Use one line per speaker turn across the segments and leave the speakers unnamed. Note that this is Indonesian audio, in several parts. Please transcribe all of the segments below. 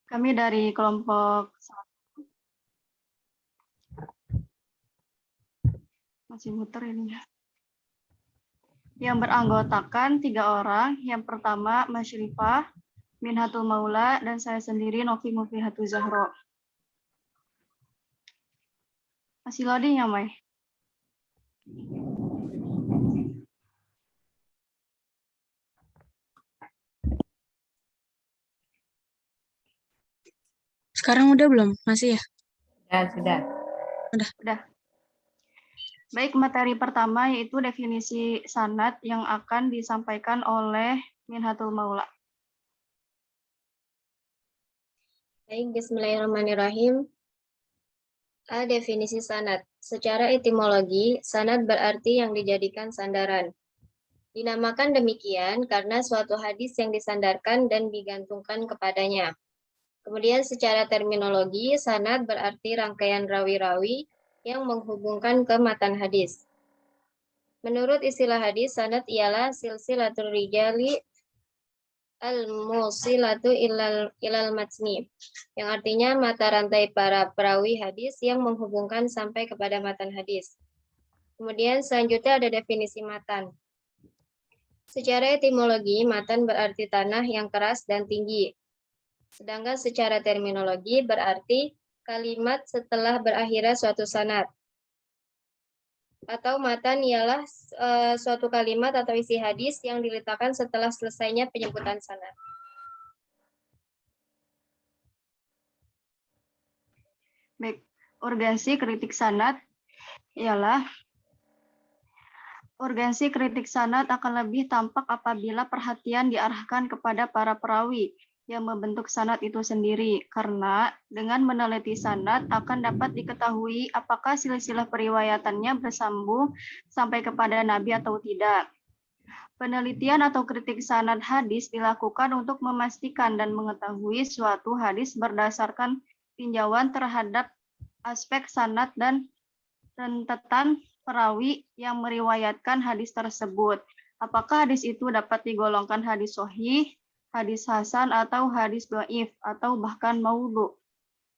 Kami dari kelompok masih muter ini. Yang beranggotakan 3 orang. Yang pertama Masyrifah, Minhatul Maula, dan saya sendiri Novi Muflihatul Zahro. Masih loading ya, Mai?
Sekarang udah belum? Masih ya?
Ya, sudah.
Udah. Baik, materi pertama yaitu definisi sanad yang akan disampaikan oleh Minhatul Maula.
Baik, bismillahirrahmanirrahim. Definisi sanad. Secara etimologi, sanad berarti yang dijadikan sandaran. Dinamakan demikian karena suatu hadis yang disandarkan dan digantungkan kepadanya. Kemudian secara terminologi, sanad berarti rangkaian rawi-rawi yang menghubungkan ke matan hadis. Menurut istilah hadis, sanad ialah silsilatul rijali al-musilatu ilal matni, yang artinya mata rantai para perawi hadis yang menghubungkan sampai kepada matan hadis. Kemudian selanjutnya ada definisi matan. Secara etimologi, matan berarti tanah yang keras dan tinggi. Sedangkan secara terminologi berarti kalimat setelah berakhirnya suatu sanad. Atau matan ialah suatu kalimat atau isi hadis yang diletakkan setelah selesainya penyebutan sanad.
Baik, urgensi kritik sanad ialah urgensi kritik sanad akan lebih tampak apabila perhatian diarahkan kepada para perawi yang membentuk sanad itu sendiri, karena dengan meneliti sanad akan dapat diketahui apakah silsilah periwayatannya bersambung sampai kepada Nabi atau tidak. Penelitian atau kritik sanad hadis dilakukan untuk memastikan dan mengetahui suatu hadis berdasarkan tinjauan terhadap aspek sanad dan rentetan perawi yang meriwayatkan hadis tersebut. Apakah hadis itu dapat digolongkan hadis sahih, hadis hasan, atau hadis dhaif, atau bahkan maudhu.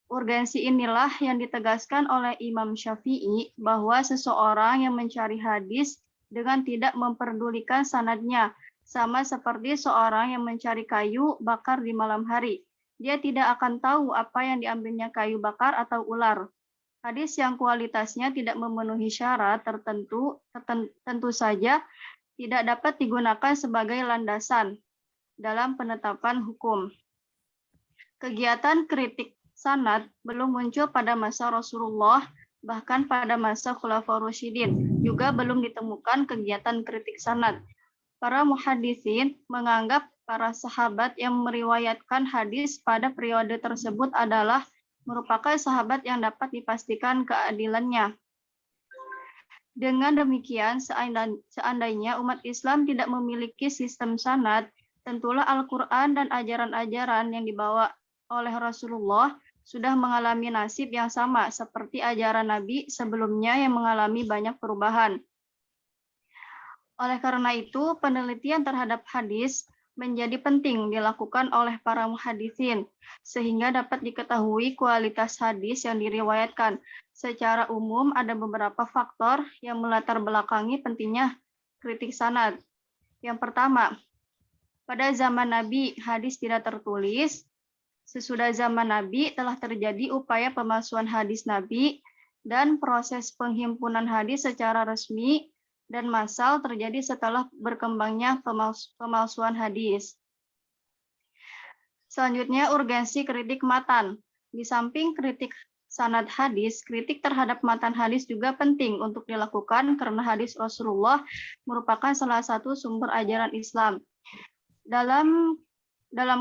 Urgensi inilah yang ditegaskan oleh Imam Syafi'i bahwa seseorang yang mencari hadis dengan tidak memperdulikan sanadnya, sama seperti seorang yang mencari kayu bakar di malam hari. Dia tidak akan tahu apa yang diambilnya kayu bakar atau ular. Hadis yang kualitasnya tidak memenuhi syarat tertentu tentu saja tidak dapat digunakan sebagai landasan dalam penetapan hukum. Kegiatan kritik sanad belum muncul pada masa Rasulullah, bahkan pada masa Khulafaur Rasyidin juga belum ditemukan kegiatan kritik sanad. Para muhaditsin menganggap para sahabat yang meriwayatkan hadis pada periode tersebut adalah merupakan sahabat yang dapat dipastikan keadilannya. Dengan demikian, seandainya umat Islam tidak memiliki sistem sanad, tentulah Al-Quran dan ajaran-ajaran yang dibawa oleh Rasulullah sudah mengalami nasib yang sama seperti ajaran Nabi sebelumnya yang mengalami banyak perubahan. Oleh karena itu, penelitian terhadap hadis menjadi penting dilakukan oleh para muhaditsin, sehingga dapat diketahui kualitas hadis yang diriwayatkan. Secara umum, ada beberapa faktor yang melatar belakangi pentingnya kritik sanad. Yang pertama, pada zaman Nabi, hadis tidak tertulis. Sesudah zaman Nabi, telah terjadi upaya pemalsuan hadis Nabi, dan proses penghimpunan hadis secara resmi dan massal terjadi setelah berkembangnya pemalsuan hadis. Selanjutnya, urgensi kritik matan. Di samping kritik sanad hadis, kritik terhadap matan hadis juga penting untuk dilakukan karena hadis Rasulullah merupakan salah satu sumber ajaran Islam. Dalam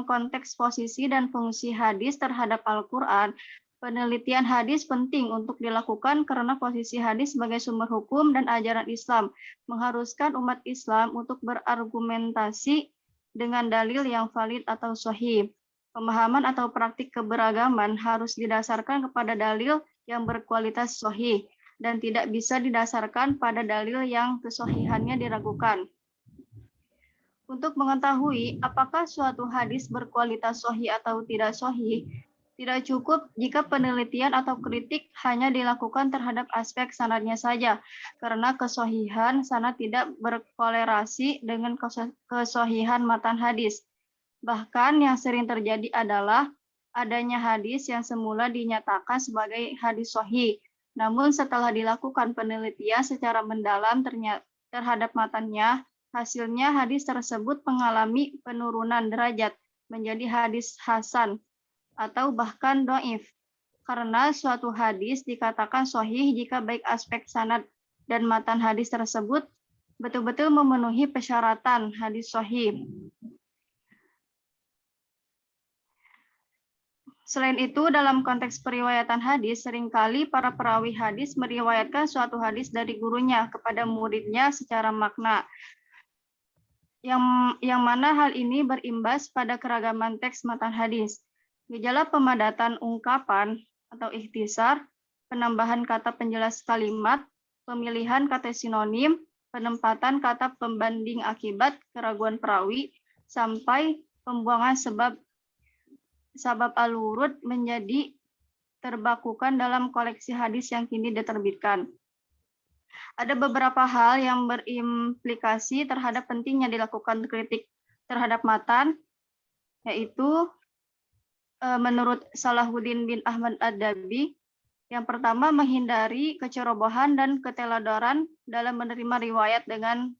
konteks posisi dan fungsi hadis terhadap Al-Quran, penelitian hadis penting untuk dilakukan karena posisi hadis sebagai sumber hukum dan ajaran Islam mengharuskan umat Islam untuk berargumentasi dengan dalil yang valid atau sahih. Pemahaman atau praktik keberagaman harus didasarkan kepada dalil yang berkualitas sahih dan tidak bisa didasarkan pada dalil yang kesahihannya diragukan. Untuk mengetahui apakah suatu hadis berkualitas sahih atau tidak sahih, Tidak cukup jika penelitian atau kritik hanya dilakukan terhadap aspek sanadnya saja, karena kesohihan sanad tidak berkolerasi dengan kesohihan matan hadis. Bahkan yang sering terjadi adalah adanya hadis yang semula dinyatakan sebagai hadis sahih, namun setelah dilakukan penelitian secara mendalam terhadap matannya, hasilnya hadis tersebut mengalami penurunan derajat menjadi hadis hasan atau bahkan dhaif. Karena suatu hadis dikatakan sahih jika baik aspek sanad dan matan hadis tersebut betul-betul memenuhi persyaratan hadis sahih. Selain itu, dalam konteks periwayatan hadis, seringkali para perawi hadis meriwayatkan suatu hadis dari gurunya kepada muridnya secara makna, yang mana hal ini berimbas pada keragaman teks matan hadis. Gejala pemadatan ungkapan atau ikhtisar, penambahan kata penjelas kalimat, pemilihan kata sinonim, penempatan kata pembanding akibat keraguan perawi, sampai pembuangan sabab al-wurud menjadi terbakukan dalam koleksi hadis yang kini diterbitkan. Ada beberapa hal yang berimplikasi terhadap pentingnya dilakukan kritik terhadap matan, yaitu menurut Salahuddin bin Ahmad Ad-Dabi, yang pertama menghindari kecerobohan dan keteladoran dalam menerima riwayat dengan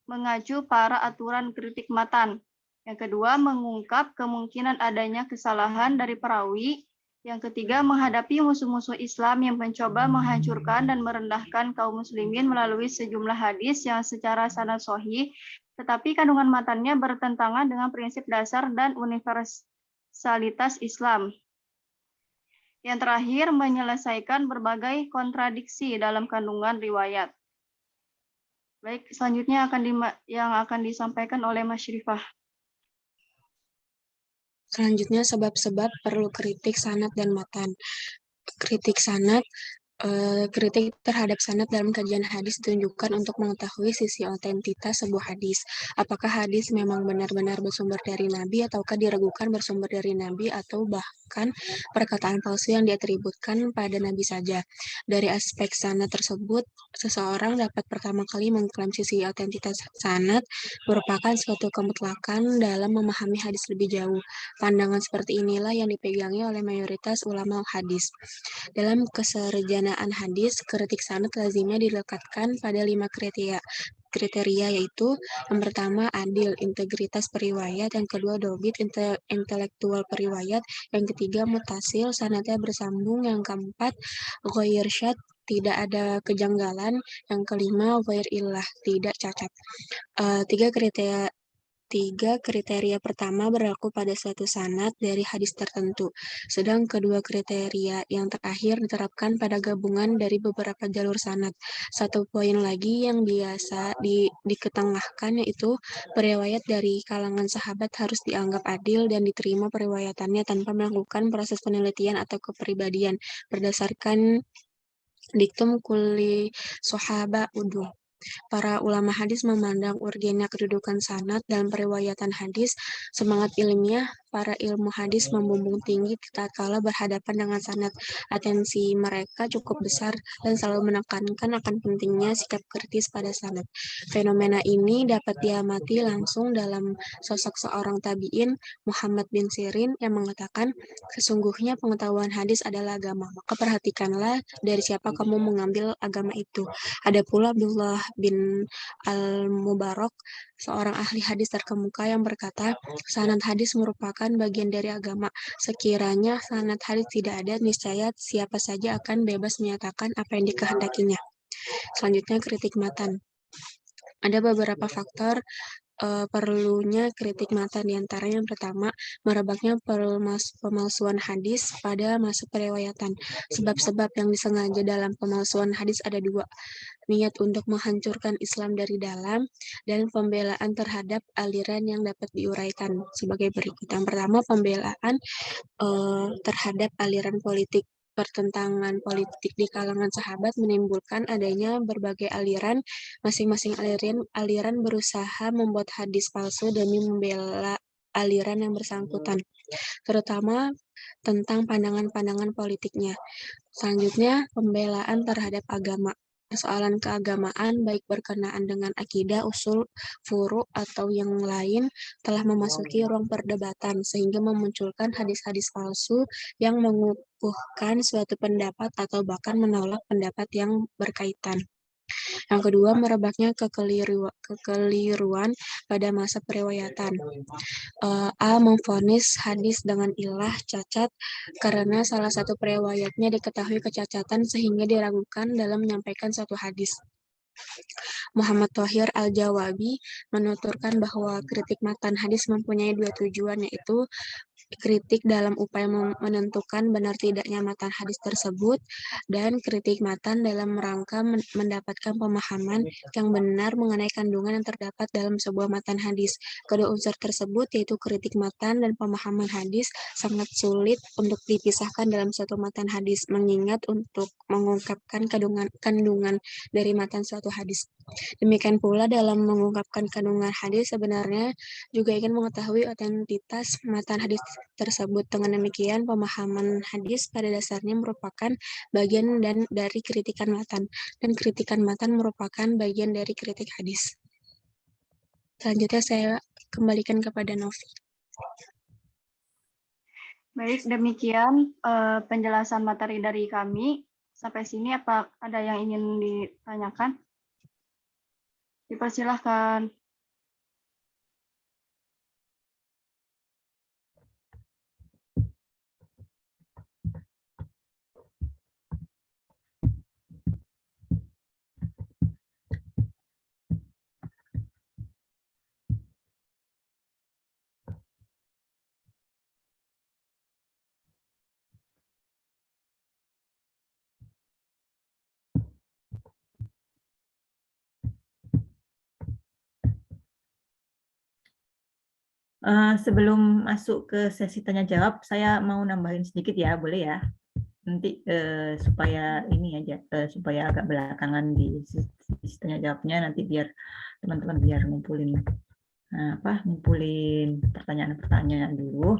mengacu para aturan kritik matan. Yang kedua, mengungkap kemungkinan adanya kesalahan dari perawi. Yang ketiga, menghadapi musuh-musuh Islam yang mencoba menghancurkan dan merendahkan kaum muslimin melalui sejumlah hadis yang secara sanad sahih, tetapi kandungan matannya bertentangan dengan prinsip dasar dan universalitas Islam. Yang terakhir, menyelesaikan berbagai kontradiksi dalam kandungan riwayat. Baik, selanjutnya yang akan disampaikan oleh Mas Syarifah.
Selanjutnya, sebab-sebab perlu kritik sanad dan matan. Kritik sanad, kritik terhadap sanad dalam kajian hadis ditunjukkan untuk mengetahui sisi otentitas sebuah hadis. Apakah hadis memang benar-benar bersumber dari Nabi ataukah diragukan bersumber dari Nabi atau bahkan perkataan palsu yang diatributkan pada Nabi saja. Dari aspek sanad tersebut, seseorang dapat pertama kali mengklaim sisi otentitas sanad merupakan suatu kemutlakan dalam memahami hadis lebih jauh. Pandangan seperti inilah yang dipegangi oleh mayoritas ulama hadis. Dalam kesarjanaan hadis, kritik sanad lazimnya dilekatkan pada 5 kriteria, yaitu yang pertama adil, integritas periwayat, yang kedua dobit, intelektual periwayat, yang ketiga mutasil, sanadnya bersambung, yang keempat ghair syadz, tidak ada kejanggalan, yang kelima ghair illah, tidak cacat. Tiga kriteria pertama berlaku pada suatu sanad dari hadis tertentu, sedang kedua kriteria yang terakhir diterapkan pada gabungan dari beberapa jalur sanad. Satu poin lagi yang biasa diketengahkan yaitu periwayat dari kalangan sahabat harus dianggap adil dan diterima periwayatannya tanpa melakukan proses penelitian atau kepribadian berdasarkan diktum kulli sahaba uduh. Para ulama hadis memandang urgennya kedudukan sanad dalam periwayatan hadis. Semangat ilmiah para ilmu hadis membumbung tinggi tatkala berhadapan dengan sanad. Atensi mereka cukup besar dan selalu menekankan akan pentingnya sikap kritis pada sanad. Fenomena ini dapat diamati langsung dalam sosok seorang tabi'in, Muhammad bin Sirin, yang mengatakan, sesungguhnya pengetahuan hadis adalah agama, maka perhatikanlah dari siapa kamu mengambil agama itu. Ada pula Abdullah bin Al-Mubarak, seorang ahli hadis terkemuka yang berkata, sanad hadis merupakan bagian dari agama. Sekiranya sanad hadis tidak ada, niscaya siapa saja akan bebas menyatakan apa yang dikehendakinya. Selanjutnya kritik matan. Ada beberapa faktor perlunya kritik matan, diantara yang pertama, merebaknya pemalsuan hadis pada masa periwayatan. Sebab-sebab yang disengaja dalam pemalsuan hadis ada dua, niat untuk menghancurkan Islam dari dalam, dan pembelaan terhadap aliran yang dapat diuraikan sebagai berikut. Yang pertama, pembelaan terhadap aliran politik. Pertentangan politik di kalangan sahabat menimbulkan adanya berbagai aliran. Masing-masing aliran berusaha membuat hadis palsu demi membela aliran yang bersangkutan. terutama tentang pandangan-pandangan politiknya. Selanjutnya, pembelaan terhadap agama. Persoalan keagamaan, baik berkenaan dengan akidah, usul, furu, atau yang lain, telah memasuki ruang perdebatan, sehingga memunculkan hadis-hadis palsu yang mengukuhkan suatu pendapat atau bahkan menolak pendapat yang berkaitan. Yang kedua, merebaknya kekeliruan pada masa periwayatan. A memvonis hadis dengan ilah cacat karena salah satu periwayatnya diketahui kecacatan sehingga diragukan dalam menyampaikan suatu hadis. Muhammad Thohir Al-Jawabi menuturkan bahwa kritik matan hadis mempunyai dua tujuan, yaitu kritik dalam upaya menentukan benar tidaknya matan hadis tersebut, dan kritik matan dalam rangka mendapatkan pemahaman yang benar mengenai kandungan yang terdapat dalam sebuah matan hadis. Kedua unsur tersebut, yaitu kritik matan dan pemahaman hadis, sangat sulit untuk dipisahkan dalam suatu matan hadis, mengingat untuk mengungkapkan kandungan dari matan suatu hadis. Demikian pula dalam mengungkapkan kandungan hadis, sebenarnya juga ingin mengetahui otentitas matan hadis tersebut. Dengan demikian, pemahaman hadis pada dasarnya merupakan bagian dari kritikan matan, dan kritikan matan merupakan bagian dari kritik hadis. Selanjutnya saya kembalikan kepada Novi.
Baik, demikian penjelasan materi dari kami. Sampai sini apa ada yang ingin ditanyakan? Dipersilahkan.
Sebelum masuk ke sesi tanya jawab, saya mau nambahin sedikit ya, boleh ya? Nanti supaya ini aja, supaya agak belakangan di sesi tanya jawabnya, nanti biar teman-teman biar ngumpulin ngumpulin pertanyaan-pertanyaan dulu.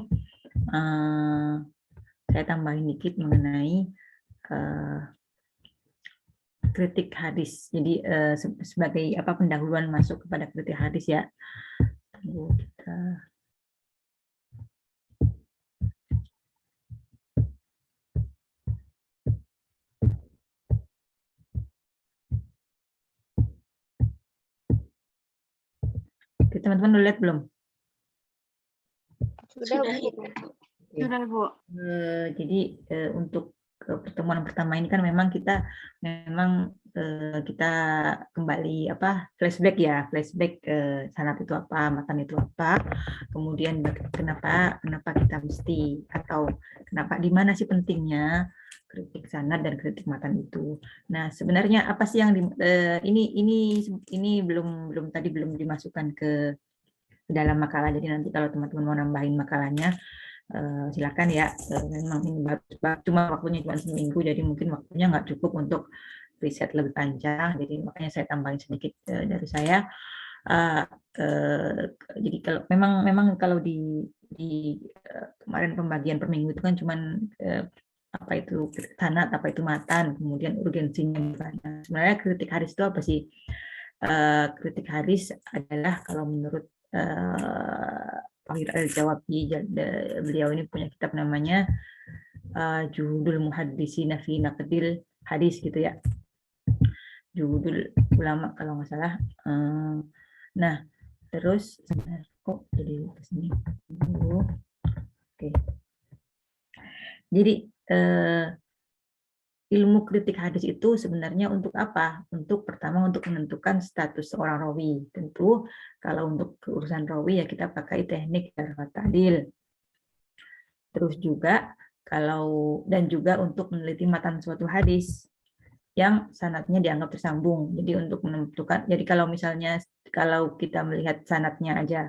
Saya tambahin dikit mengenai kritik hadis. Jadi sebagai pendahuluan masuk kepada kritik hadis ya. Tunggu kita. Teman-teman udah lihat belum?
Sudah, Bu.
Sudah, Bu.
Jadi untuk pertemuan pertama ini kan memang kita kembali flashback sanad itu apa, matan itu apa, kemudian kenapa kita mesti, atau kenapa, di mana sih pentingnya kritik sanad dan kritik matan itu. Nah, sebenarnya apa sih yang ini belum dimasukkan ke dalam makalah. Jadi nanti kalau teman-teman mau nambahin makalahnya silakan ya. Memang ini cuma waktunya cuma seminggu, jadi mungkin waktunya nggak cukup untuk riset lebih panjang. Jadi makanya saya tambahin sedikit dari saya. Jadi kalau memang kalau di kemarin pembagian per minggu itu kan cuman apa itu sanad, apa itu matan, kemudian urgensinya. Sebenarnya kritik hadis itu apa sih? Kritik hadis adalah kalau menurut Thohir Al-Jawabi, beliau ini punya kitab namanya Juhudul Muhaddisina fi Naqdil Hadis gitu ya. Juhudul ulama kalau nggak salah. Nah, terus kok jadi ke sini. Oke. Jadi ilmu kritik hadis itu sebenarnya untuk apa? Untuk pertama untuk menentukan status seorang rawi. Tentu kalau untuk urusan rawi ya kita pakai teknik jarh ta'dil. Terus juga dan juga untuk meneliti matan suatu hadis yang sanadnya dianggap tersambung. Jadi untuk menentukan, jadi kalau kita melihat sanadnya aja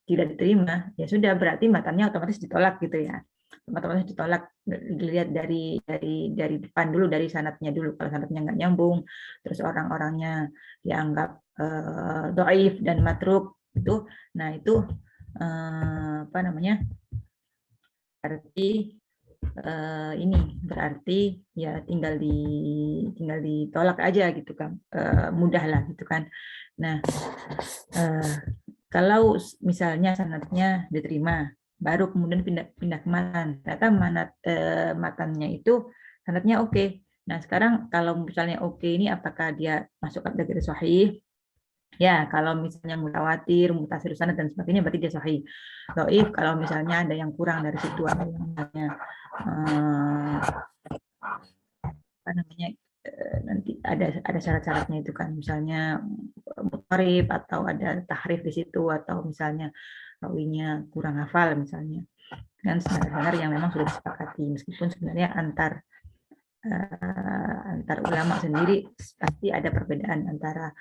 tidak diterima, ya sudah berarti matannya otomatis ditolak gitu ya. Otomatis ditolak, dilihat dari depan dulu, dari sanadnya dulu. Kalau sanadnya nggak nyambung, terus orang-orangnya dianggap dhaif dan matruk itu, nah itu apa namanya, berarti ini berarti ya tinggal ditolak aja gitu kan, mudah lah gitu kan. Nah, kalau misalnya sanadnya diterima, baru kemudian pindah ke matan, ternyata matannya itu sanadnya oke. Nah, sekarang kalau misalnya oke ini apakah dia masuk kategori sahih? Ya, kalau misalnya mutawatir, mutasil sanad dan sebagainya berarti dia sahih. Dhaif kalau misalnya ada yang kurang dari situ, ada yang misalnya apa namanya, nanti ada syarat-syaratnya itu kan, misalnya mutarif atau ada tahrif di situ, atau misalnya rawinya kurang hafal misalnya, dengan standar-standar yang memang sudah disepakati, meskipun sebenarnya antar ulama sendiri pasti ada perbedaan antara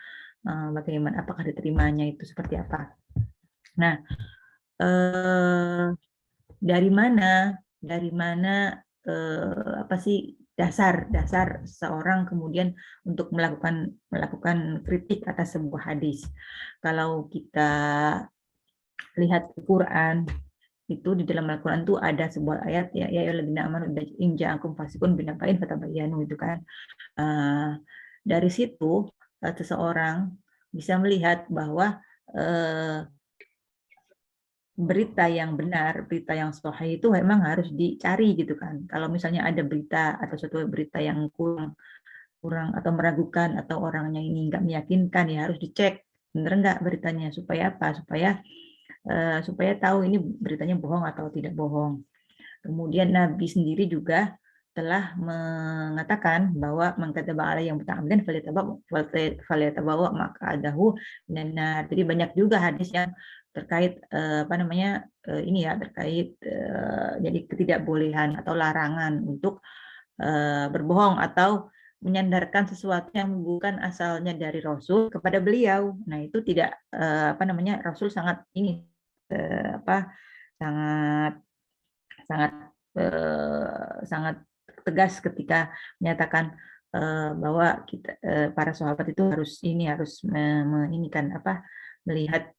bagaimana, apakah diterimanya itu seperti apa. Nah, dari mana apa sih dasar seorang kemudian untuk melakukan kritik atas sebuah hadis. Kalau kita lihat Quran, itu di dalam Al-Quran itu ada sebuah ayat, ya ayyuhalladzina amanu in ja'akum fasiqun binaba'in fatabayyanu, itu kan. Dari situ seseorang bisa melihat bahwa berita yang benar, berita yang sahih itu memang harus dicari gitu kan. Kalau misalnya ada berita atau suatu berita yang kurang atau meragukan atau orangnya ini nggak meyakinkan, ya harus dicek benar nggak beritanya, supaya apa? Supaya tahu ini beritanya bohong atau tidak bohong. Kemudian Nabi sendiri juga telah mengatakan bahwa mengkataba alaihi yang muta'ammidan falyatabawa maq'adahu minan nar. Jadi banyak juga hadis yang terkait apa namanya, ini ya, terkait jadi ketidakbolehan atau larangan untuk berbohong atau menyandarkan sesuatu yang bukan asalnya dari Rasul kepada beliau. Nah, itu tidak apa namanya, Rasul sangat ini apa sangat sangat sangat tegas ketika menyatakan bahwa kita para sahabat itu harus menginikan apa, melihat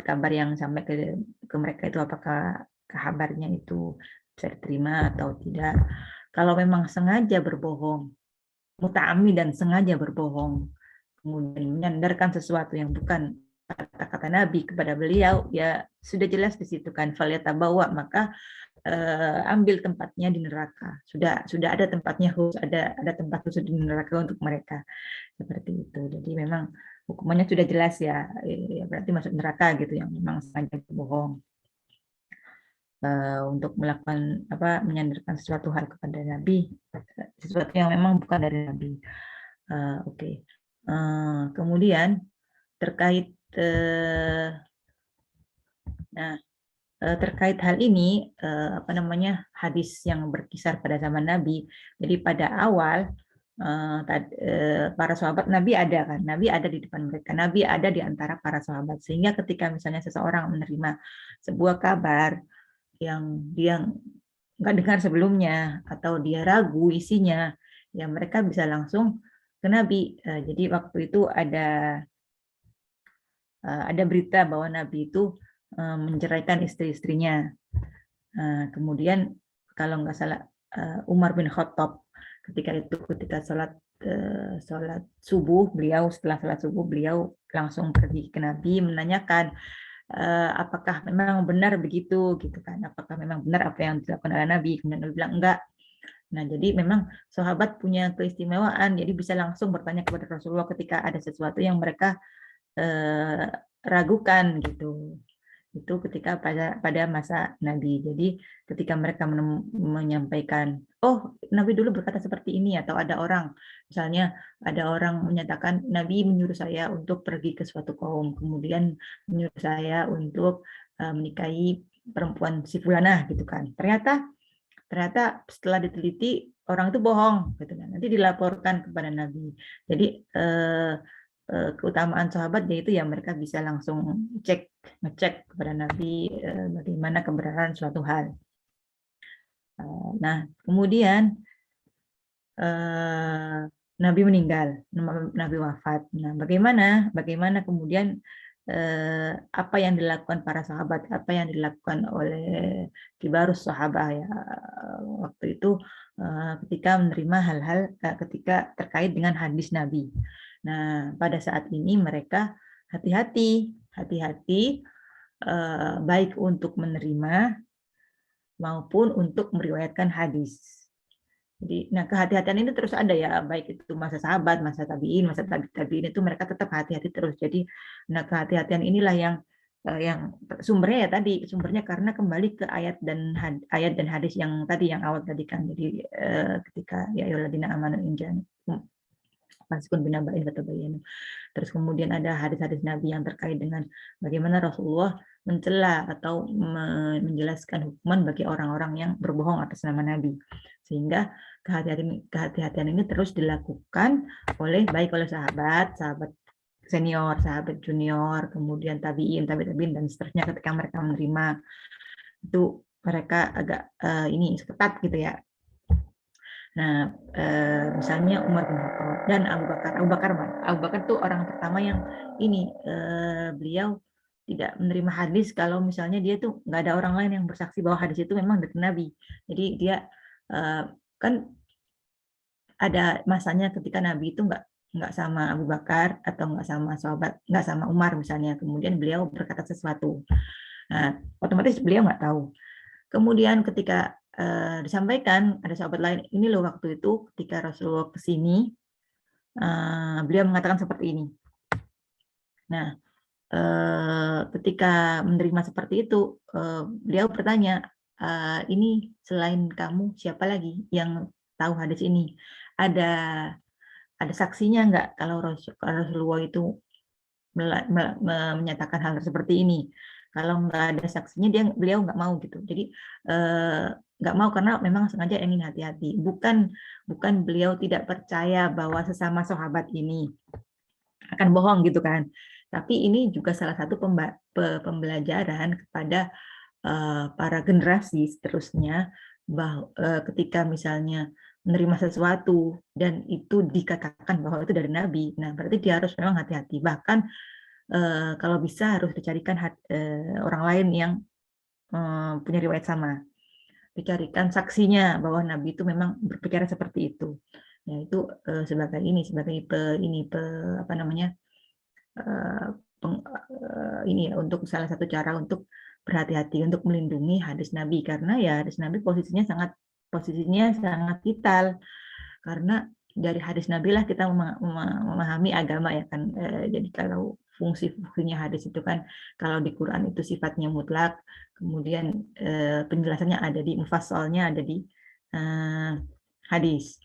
kabar yang sampai ke mereka itu apakah kabarnya itu bisa diterima atau tidak. Kalau memang sengaja berbohong, muta'ammi dan sengaja berbohong, kemudian menyandarkan sesuatu yang bukan kata-kata Nabi kepada beliau, ya sudah jelas di situ kan, falyatabawa, maka ambil tempatnya di neraka. Sudah ada tempatnya khusus, ada tempat khusus di neraka untuk mereka. Seperti itu. Jadi memang hukumannya sudah jelas ya, berarti masuk neraka gitu, yang memang sengaja berbohong untuk melakukan apa, menyandarkan sesuatu hal kepada Nabi, sesuatu yang memang bukan dari Nabi. Oke. Kemudian terkait terkait hal ini, apa namanya, hadis yang berkisar pada zaman Nabi. Jadi pada awal para sahabat Nabi ada kan, Nabi ada di depan mereka, Nabi ada di antara para sahabat, sehingga ketika misalnya seseorang menerima sebuah kabar yang dia nggak dengar sebelumnya atau dia ragu isinya, ya mereka bisa langsung ke Nabi. Jadi waktu itu ada berita bahwa Nabi itu menceraikan istri-istrinya. Kemudian kalau nggak salah Umar bin Khattab ketika sholat subuh, setelah sholat subuh beliau langsung pergi ke Nabi menanyakan apakah memang benar begitu gitu kan, apakah memang benar apa yang dilakukan oleh Nabi. Kemudian Nabi bilang enggak. Nah, jadi memang sahabat punya keistimewaan, jadi bisa langsung bertanya kepada Rasulullah ketika ada sesuatu yang mereka ragukan gitu. Itu ketika pada masa Nabi. Jadi ketika mereka menyampaikan, oh Nabi dulu berkata seperti ini, atau ada orang, misalnya ada orang menyatakan Nabi menyuruh saya untuk pergi ke suatu kaum, kemudian menyuruh saya untuk menikahi perempuan si fulanah gitu kan. Ternyata setelah diteliti orang itu bohong gitu kan. Nanti dilaporkan kepada Nabi. Jadi keutamaan sahabat yaitu ya mereka bisa langsung ngecek kepada Nabi bagaimana kebenaran suatu hal. Nah, kemudian Nabi meninggal, Nabi wafat. Nah, bagaimana kemudian apa yang dilakukan para sahabat, apa yang dilakukan oleh kibarus sahabah ya waktu itu ketika menerima hal-hal ketika terkait dengan hadis Nabi. Nah, pada saat ini mereka hati-hati baik untuk menerima maupun untuk meriwayatkan hadis. Jadi, nah kehati-hatian ini terus ada ya, baik itu masa sahabat, masa tabiin, masa tabiin itu mereka tetap hati-hati terus. Jadi, nah kehati-hatian inilah yang sumbernya ya tadi, sumbernya karena kembali ke ayat dan hadis yang tadi yang awal tadi kan. Jadi ketika ya ayyuhalladzina amanu in Fasikun binaba'in fatabayyanu. Terus kemudian ada hadis-hadis Nabi yang terkait dengan bagaimana Rasulullah mencela atau menjelaskan hukuman bagi orang-orang yang berbohong atas nama Nabi. Sehingga kehati-hatian ini terus dilakukan baik oleh sahabat senior, sahabat junior, kemudian tabiin, dan seterusnya ketika mereka menerima itu mereka agak ini ketat gitu ya. Nah, misalnya Umar bin Khattab dan Abu Bakar tuh orang pertama yang ini beliau tidak menerima hadis kalau misalnya dia tuh nggak ada orang lain yang bersaksi bahwa hadis itu memang dari Nabi. Jadi dia kan ada masanya ketika Nabi itu nggak sama Abu Bakar atau nggak sama sahabat, nggak sama Umar misalnya. Kemudian beliau berkata sesuatu. Nah, otomatis beliau nggak tahu. Kemudian ketika disampaikan ada sahabat lain, ini loh waktu itu ketika Rasulullah ke sini, beliau mengatakan seperti ini. Nah, ketika menerima seperti itu, beliau bertanya, ini selain kamu siapa lagi yang tahu hadis ini? Ada saksinya nggak kalau Rasulullah itu menyatakan hal seperti ini? Kalau nggak ada saksinya beliau nggak mau gitu. Jadi nggak mau karena memang sengaja ingin hati-hati. Bukan beliau tidak percaya bahwa sesama sahabat ini akan bohong gitu kan. Tapi ini juga salah satu pembelajaran kepada para generasi seterusnya bahwa ketika misalnya menerima sesuatu dan itu dikatakan bahwa itu dari Nabi, nah berarti dia harus memang hati-hati. Bahkan kalau bisa harus dicarikan orang lain yang punya riwayat sama, dicarikan saksinya bahwa Nabi itu memang berbicara seperti itu. Ya itu sebagai ini ya untuk salah satu cara untuk berhati-hati untuk melindungi hadis Nabi karena ya hadis Nabi posisinya sangat vital karena dari hadis Nabi lah kita memahami agama ya kan. Jadi kalau fungsinya hadis itu kan kalau di Quran itu sifatnya mutlak, kemudian penjelasannya ada di mufassalnya ada di hadis.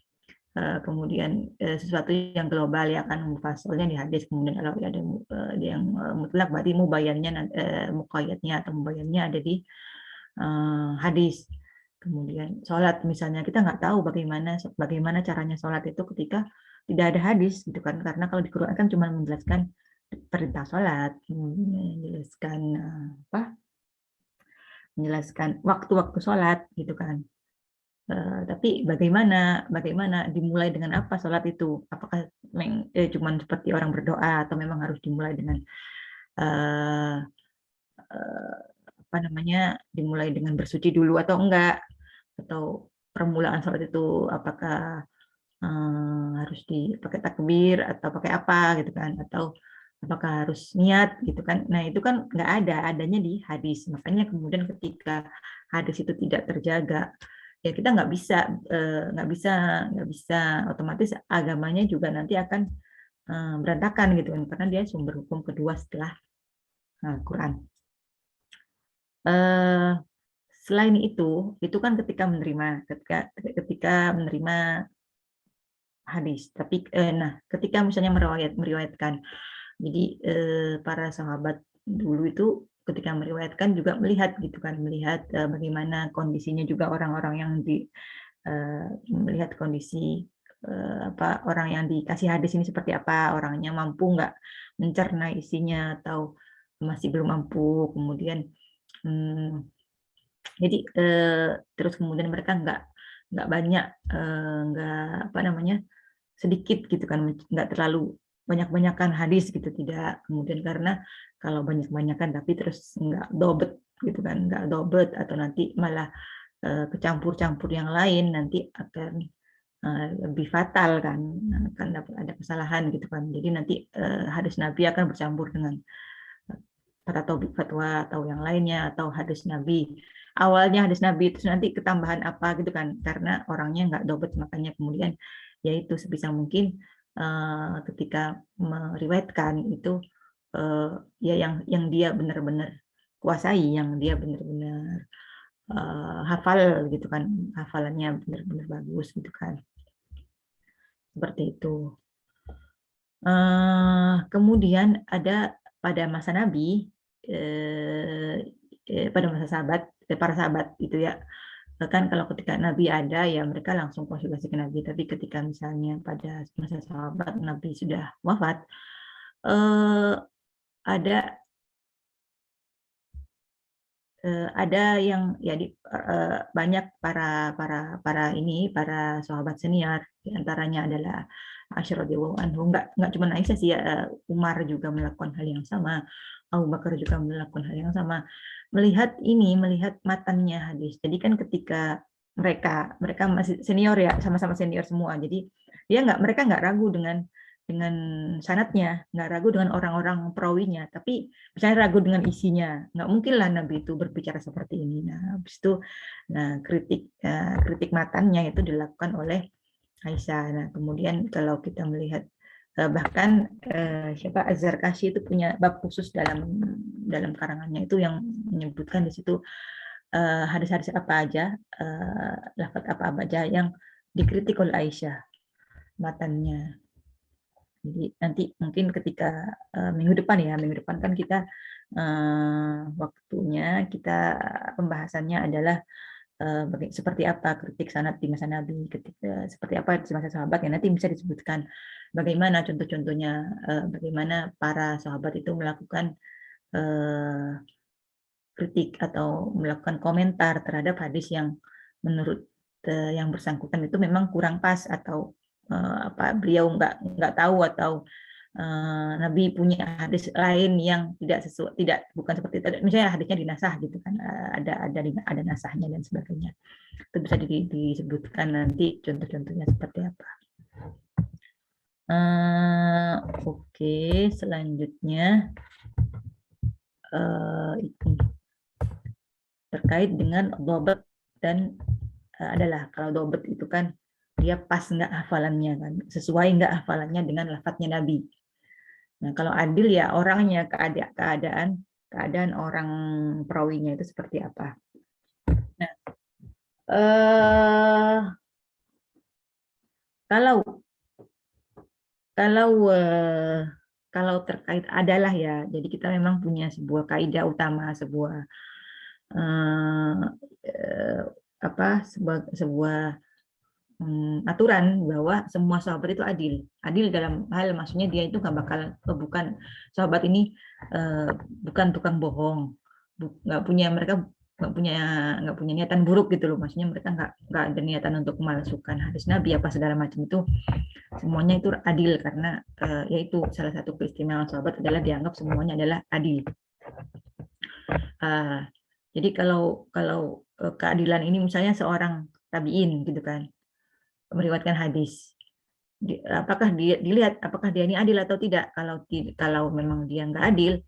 Kemudian sesuatu yang global ya kan mufassalnya di hadis, kemudian kalau ada yang mutlak berarti muqayyadnya atau mubayyannya ada di hadis. Kemudian sholat misalnya kita nggak tahu bagaimana caranya sholat itu ketika tidak ada hadis gitu kan, karena kalau di Quran kan cuma menjelaskan perintah sholat, menjelaskan waktu-waktu sholat gitu kan. Tapi bagaimana dimulai dengan apa sholat itu? Apakah cuma seperti orang berdoa atau memang harus dimulai dengan dimulai dengan bersuci dulu atau enggak? Atau permulaan sholat itu apakah harus dipakai takbir atau pakai apa gitu kan? Atau apakah harus niat gitu kan? Nah itu kan nggak adanya di hadis. Makanya kemudian ketika hadis itu tidak terjaga, ya kita nggak bisa otomatis agamanya juga nanti akan berantakan gitu kan, karena dia sumber hukum kedua setelah Quran. Selain itu kan ketika menerima hadis. Tapi ketika misalnya meriwayatkan, jadi para sahabat dulu itu ketika meriwayatkan juga melihat bagaimana kondisinya juga orang-orang yang melihat kondisi orang yang dikasih hadis ini seperti apa, orangnya mampu nggak mencerna isinya atau masih belum mampu. Kemudian jadi terus kemudian mereka nggak banyak sedikit gitu kan, nggak terlalu banyak-banyakan hadis gitu, tidak. Kemudian karena kalau banyak-banyakan tapi terus nggak dobet gitu kan, nggak dobet atau nanti malah kecampur-campur yang lain, nanti akan lebih fatal kan, akan ada kesalahan gitu kan. Jadi nanti hadis Nabi akan bercampur dengan fatwa atau yang lainnya, atau hadis Nabi. Awalnya hadis Nabi itu nanti ketambahan apa gitu kan, karena orangnya nggak dobet, makanya kemudian yaitu sebisa mungkin ketika meriwayatkan itu ya yang dia benar-benar kuasai, yang dia benar-benar hafal gitu kan, hafalannya benar-benar bagus gitu kan, seperti itu. Kemudian ada pada masa Nabi, pada masa para sahabat itu ya, kan kalau ketika Nabi ada ya mereka langsung konsultasi ke Nabi, tapi ketika misalnya pada masa sahabat Nabi sudah wafat, ada yang ya banyak para sahabat senior, diantaranya adalah Aisyah radhiyallahu anhu, nggak cuma Aisyah sih ya, Umar juga melakukan hal yang sama, Abu Bakar juga melakukan hal yang sama, melihat matannya hadis. Jadi kan ketika mereka masih senior ya, sama-sama senior semua, jadi mereka nggak ragu dengan sanadnya, nggak ragu dengan orang-orang perawinya, tapi misalnya ragu dengan isinya, nggak mungkin lah Nabi itu berbicara seperti ini. Nah, habis itu, kritik matannya itu dilakukan oleh Aisyah. Nah, kemudian kalau kita melihat bahkan siapa Az-Zarkashi itu punya bab khusus dalam karangannya itu yang menyebutkan di situ hadis-hadis apa aja, lafaz apa aja yang dikritik oleh Aisyah matannya. Jadi nanti mungkin ketika minggu depan kan kita waktunya pembahasannya adalah seperti apa kritik sanad di masa Nabi, seperti apa di masa sahabat, ya nanti bisa disebutkan bagaimana contoh-contohnya, bagaimana para sahabat itu melakukan kritik atau melakukan komentar terhadap hadis yang menurut yang bersangkutan itu memang kurang pas, atau beliau nggak tahu, atau Nabi punya hadis lain yang bukan seperti itu, misalnya hadisnya dinasah gitu kan, ada nasahnya dan sebagainya, itu bisa disebutkan nanti contoh-contohnya seperti apa. Oke, selanjutnya ini terkait dengan dobet, dan adalah kalau dobet itu kan dia pas nggak hafalannya kan, sesuai nggak hafalannya dengan lafadznya Nabi. Nah, kalau adil ya orangnya, keadaan orang perawinya itu seperti apa. Nah, kalau terkait adalah ya, jadi kita memang punya sebuah kaidah utama, sebuah aturan bahwa semua sahabat itu adil dalam hal, maksudnya dia itu bukan sahabat ini bukan tukang bohong, mereka nggak punya niatan buruk gitu loh, maksudnya mereka nggak ada niatan untuk memalsukan hadis Nabi apa segala macam, itu semuanya itu adil, karena yaitu salah satu keistimewaan sahabat adalah dianggap semuanya adalah adil. Jadi kalau keadilan ini misalnya seorang tabiin gitu kan meriwayatkan hadis, apakah dilihat apakah dia ini adil atau tidak. Kalau memang dia nggak adil,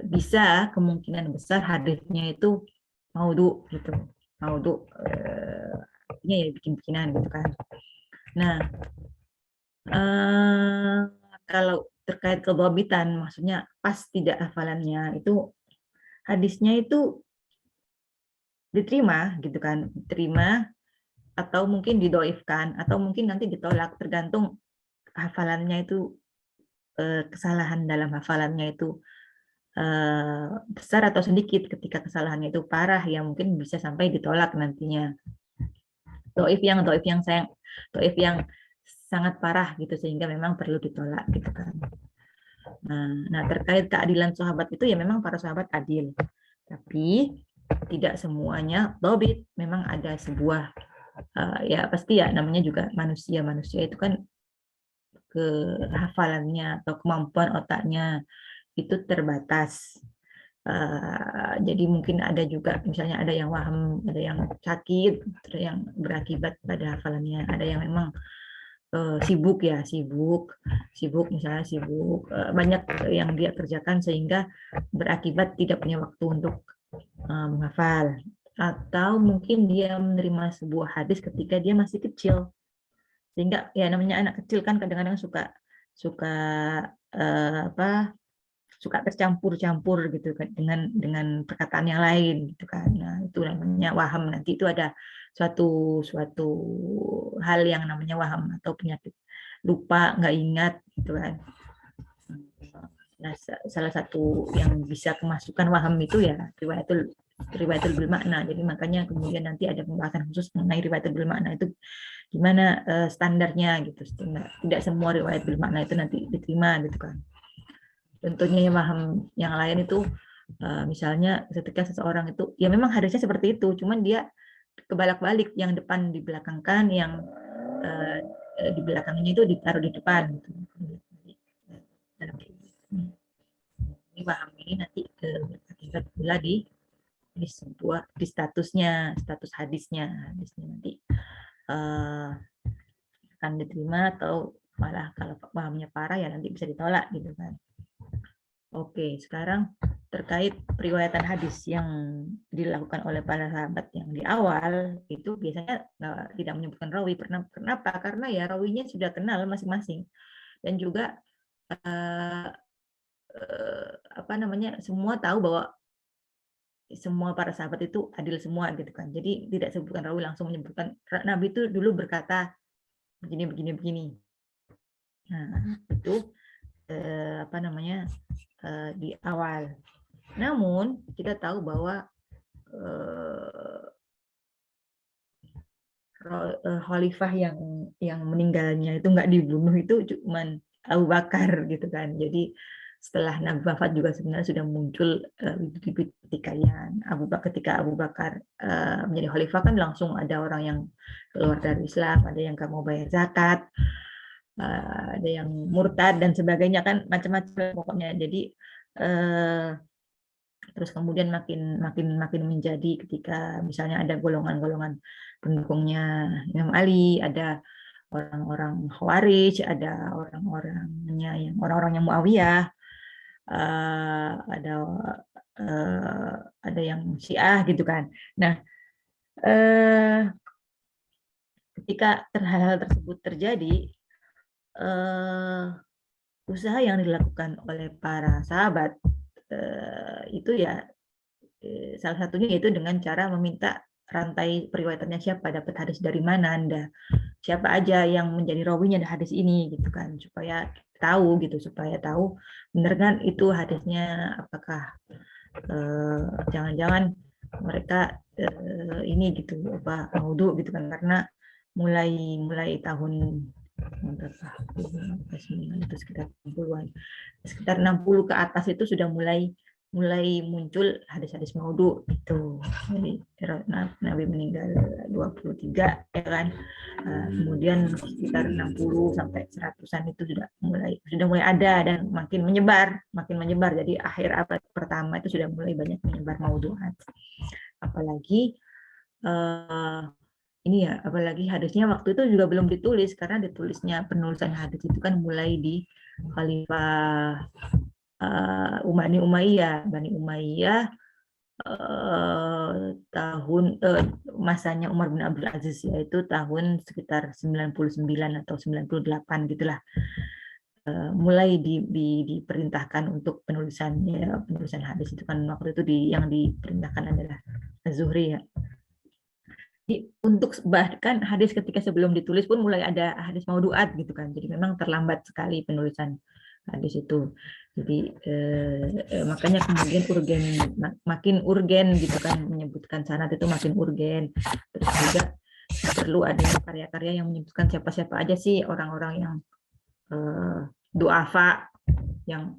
bisa kemungkinan besar hadisnya itu maudhu gitu, artinya ya bikin-bikinan gitu kan. Nah, kalau terkait kedhabitan, maksudnya pas tidak hafalannya, itu hadisnya itu diterima gitu kan, diterima atau mungkin didoifkan, atau mungkin nanti ditolak, tergantung hafalannya itu, kesalahan dalam hafalannya itu besar atau sedikit. Ketika kesalahannya itu parah, ya mungkin bisa sampai ditolak nantinya. Doif yang sangat parah gitu, sehingga memang perlu ditolak gitu kan. Nah, terkait keadilan sahabat itu ya memang para sahabat adil, tapi tidak semuanya dobit. Memang ada sebuah ya pasti ya, namanya juga manusia itu kan kehafalannya atau kemampuan otaknya itu terbatas. Jadi mungkin ada juga misalnya ada yang waham, ada yang sakit, ada yang berakibat pada hafalannya, ada yang memang sibuk misalnya banyak yang dia kerjakan sehingga berakibat tidak punya waktu untuk menghafal, atau mungkin dia menerima sebuah hadis ketika dia masih kecil, sehingga ya namanya anak kecil kan kadang-kadang suka tercampur-campur gitu kan dengan perkataan yang lain gitu kan. Nah, itu namanya waham. Nanti itu ada suatu hal yang namanya waham atau penyakit lupa, nggak ingat gitu kan. Nah, salah satu yang bisa kemasukan waham itu ya riwayatul bil makna. Jadi makanya kemudian nanti ada pembahasan khusus mengenai riwayatul bil makna itu gimana standarnya gitu. Tidak semua riwayat bil makna itu nanti diterima gitu kan. Contohnya yang waham yang lain itu misalnya ketika seseorang itu ya memang hadisnya seperti itu, cuman dia kebalak-balik, yang depan dibelakangkan, yang di belakangnya itu ditaruh di depan gitu. Ini waham ini nanti akibat pula di status hadisnya nanti akan diterima atau malah kalau wahamnya parah ya nanti bisa ditolak gitu kan. Oke, sekarang terkait periwayatan hadis yang dilakukan oleh para sahabat yang di awal itu biasanya tidak menyebutkan rawi. Kenapa? Karena ya rawinya sudah kenal masing-masing, dan juga semua tahu bahwa semua para sahabat itu adil semua gitu kan. Jadi tidak sebutkan rawi, langsung menyebutkan Nabi itu dulu berkata begini. Nah, itu di awal. Namun kita tahu bahwa khalifah yang meninggalnya itu nggak dibunuh itu cuman Abu Bakar gitu kan. Jadi setelah Nabi wafat juga sebenarnya sudah muncul bibit-bibit pertikaian. Ketika Abu Bakar menjadi khalifah kan langsung ada orang yang keluar dari Islam, ada yang nggak mau bayar zakat, ada yang murtad dan sebagainya kan, macam-macam pokoknya. Jadi terus kemudian makin menjadi ketika misalnya ada golongan-golongan pendukungnya Imam Ali, ada orang-orang Khawarij, ada orang-orang yang Muawiyah, ada yang Syiah gitu kan. Nah, ketika hal-hal tersebut terjadi, usaha yang dilakukan oleh para sahabat itu ya salah satunya yaitu dengan cara meminta rantai periwayatannya, siapa dapat hadis dari mana Anda, siapa aja yang menjadi rawinya hadis ini gitu kan, supaya tahu benar kan itu hadisnya, apakah jangan-jangan mereka ini gitu maudhu gitu kan, karena mulai tahun itu sekitar 60 ke atas itu sudah mulai muncul hadis-hadis maudhu itu. Jadi Nabi meninggal 23 ya kan. Kemudian sekitar 60 sampai 100-an itu sudah mulai ada dan makin menyebar. Jadi akhir abad pertama itu sudah mulai banyak menyebar maudhu'at. Apalagi apalagi hadisnya waktu itu juga belum ditulis, karena penulisan hadis itu kan mulai di Khalifah Bani Umayyah tahun masanya Umar bin Abdul Aziz, yaitu tahun sekitar 99 atau 98 gitulah, mulai diperintahkan untuk penulisan hadis itu kan. Waktu itu yang diperintahkan adalah Az-Zuhri ya. Jadi untuk bahkan hadis ketika sebelum ditulis pun mulai ada hadis maudhu'at gitu kan. Jadi memang terlambat sekali penulisan hadis itu. Jadi makanya kemudian makin urgen gitu kan, menyebutkan sanad itu makin urgen. Terus juga perlu ada karya-karya yang menyebutkan siapa-siapa aja sih orang-orang yang du'afa, yang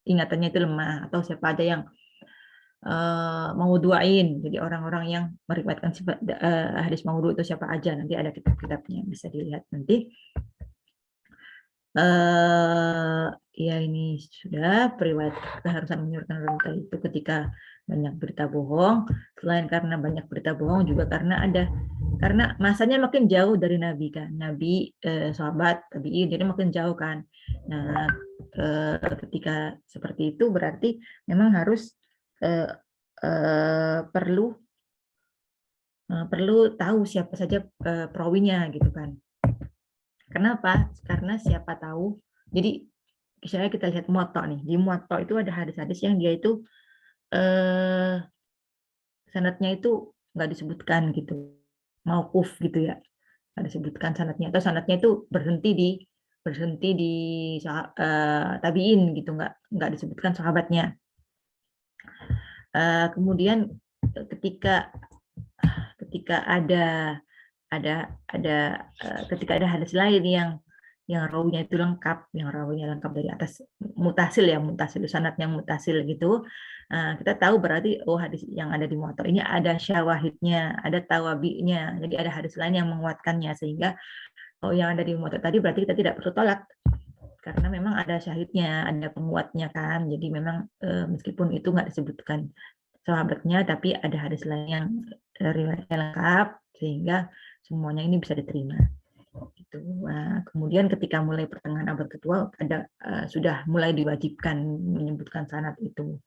ingatannya itu lemah, atau siapa aja yang maudhu'in. Jadi orang-orang yang meriwayatkan hadis maudhu' itu siapa aja, nanti ada kitab-kitabnya, bisa dilihat nanti. Ya ini sudah periwayat keharusan menyuruhkan berita itu ketika banyak berita bohong. Selain karena banyak berita bohong juga karena masanya makin jauh dari Nabi kan, Nabi, sahabat, tabi'in, jadi makin jauh kan. Nah, ketika seperti itu berarti memang harus perlu tahu siapa saja perawinya gitu kan. Kenapa? Karena siapa tahu. Jadi misalnya kita lihat Muwatta nih, di Muwatta itu ada hadis-hadis yang dia itu sanadnya itu nggak disebutkan gitu, mauquf gitu ya, nggak disebutkan sanadnya, atau sanadnya itu berhenti di tabiin gitu, nggak disebutkan sahabatnya. Kemudian ketika ada ketika ada hadis lain yang rawinya itu lengkap, dari atas, mutasil sanadnya mutasil gitu. Kita tahu berarti hadis yang ada di Muwatta ini ada syawahidnya, ada tawabi'nya. Jadi ada hadis lain yang menguatkannya, sehingga yang ada di Muwatta tadi berarti kita tidak perlu tolak karena memang ada syahidnya, ada penguatnya kan. Jadi memang meskipun itu nggak disebutkan sahabatnya, tapi ada hadis lain yang riwayatnya lengkap sehingga semuanya ini bisa diterima. Gitu. Nah, kemudian ketika mulai pertengahan abad kedua sudah mulai diwajibkan menyebutkan sanad itu,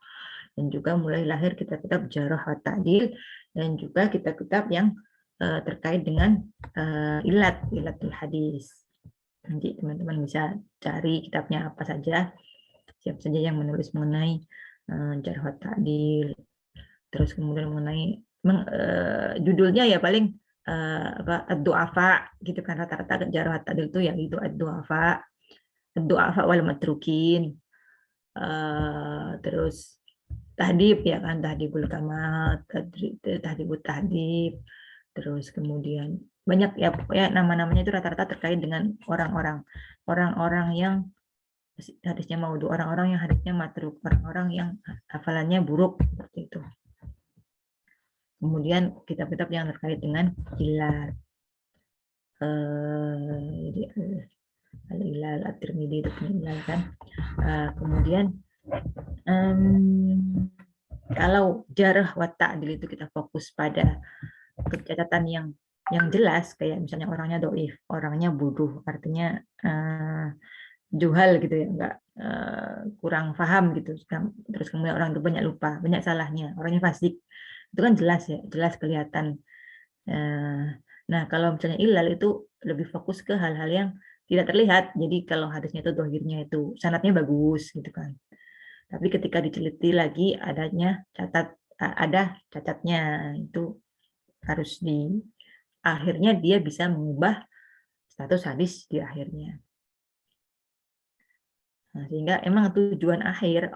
dan juga mulai lahir kitab-kitab jarh wa ta'dil dan juga kitab-kitab yang terkait dengan ilatul hadis. Nanti teman-teman bisa cari kitabnya apa saja, siapa saja yang menulis mengenai jarh wa ta'dil, terus kemudian mengenai judulnya ya paling ad-du'afa gitu kan, rata-rata jarh wa ta'dil itu ya itu ad-du'afa wal matrukin, terus tahdib ya kan, tahdibul kamal, tahdibut tahdib, terus kemudian banyak ya pokoknya nama-namanya itu rata-rata terkait dengan orang-orang yang hadisnya maudhu, orang-orang yang hadisnya matruk, orang-orang yang hafalannya buruk seperti itu. Kemudian kitab-kitab yang terkait dengan ilal, jadi al-ilal, at-Tirmidzi itu ilal kan. Kemudian kalau jarh wa ta'dil itu kita fokus pada catatan yang jelas, kayak misalnya orangnya dhaif, orangnya bodoh, artinya juhal gitu ya, enggak kurang paham gitu, terus kemudian orang itu banyak lupa, banyak salahnya, orangnya fasik, itu kan jelas ya, jelas kelihatan. Nah, kalau misalnya ilal itu lebih fokus ke hal-hal yang tidak terlihat. Jadi kalau hadisnya itu dohirnya itu sanadnya bagus gitu kan, tapi ketika diteliti lagi ada cacatnya, itu harus akhirnya dia bisa mengubah status hadis di akhirnya. Nah, sehingga emang tujuan akhir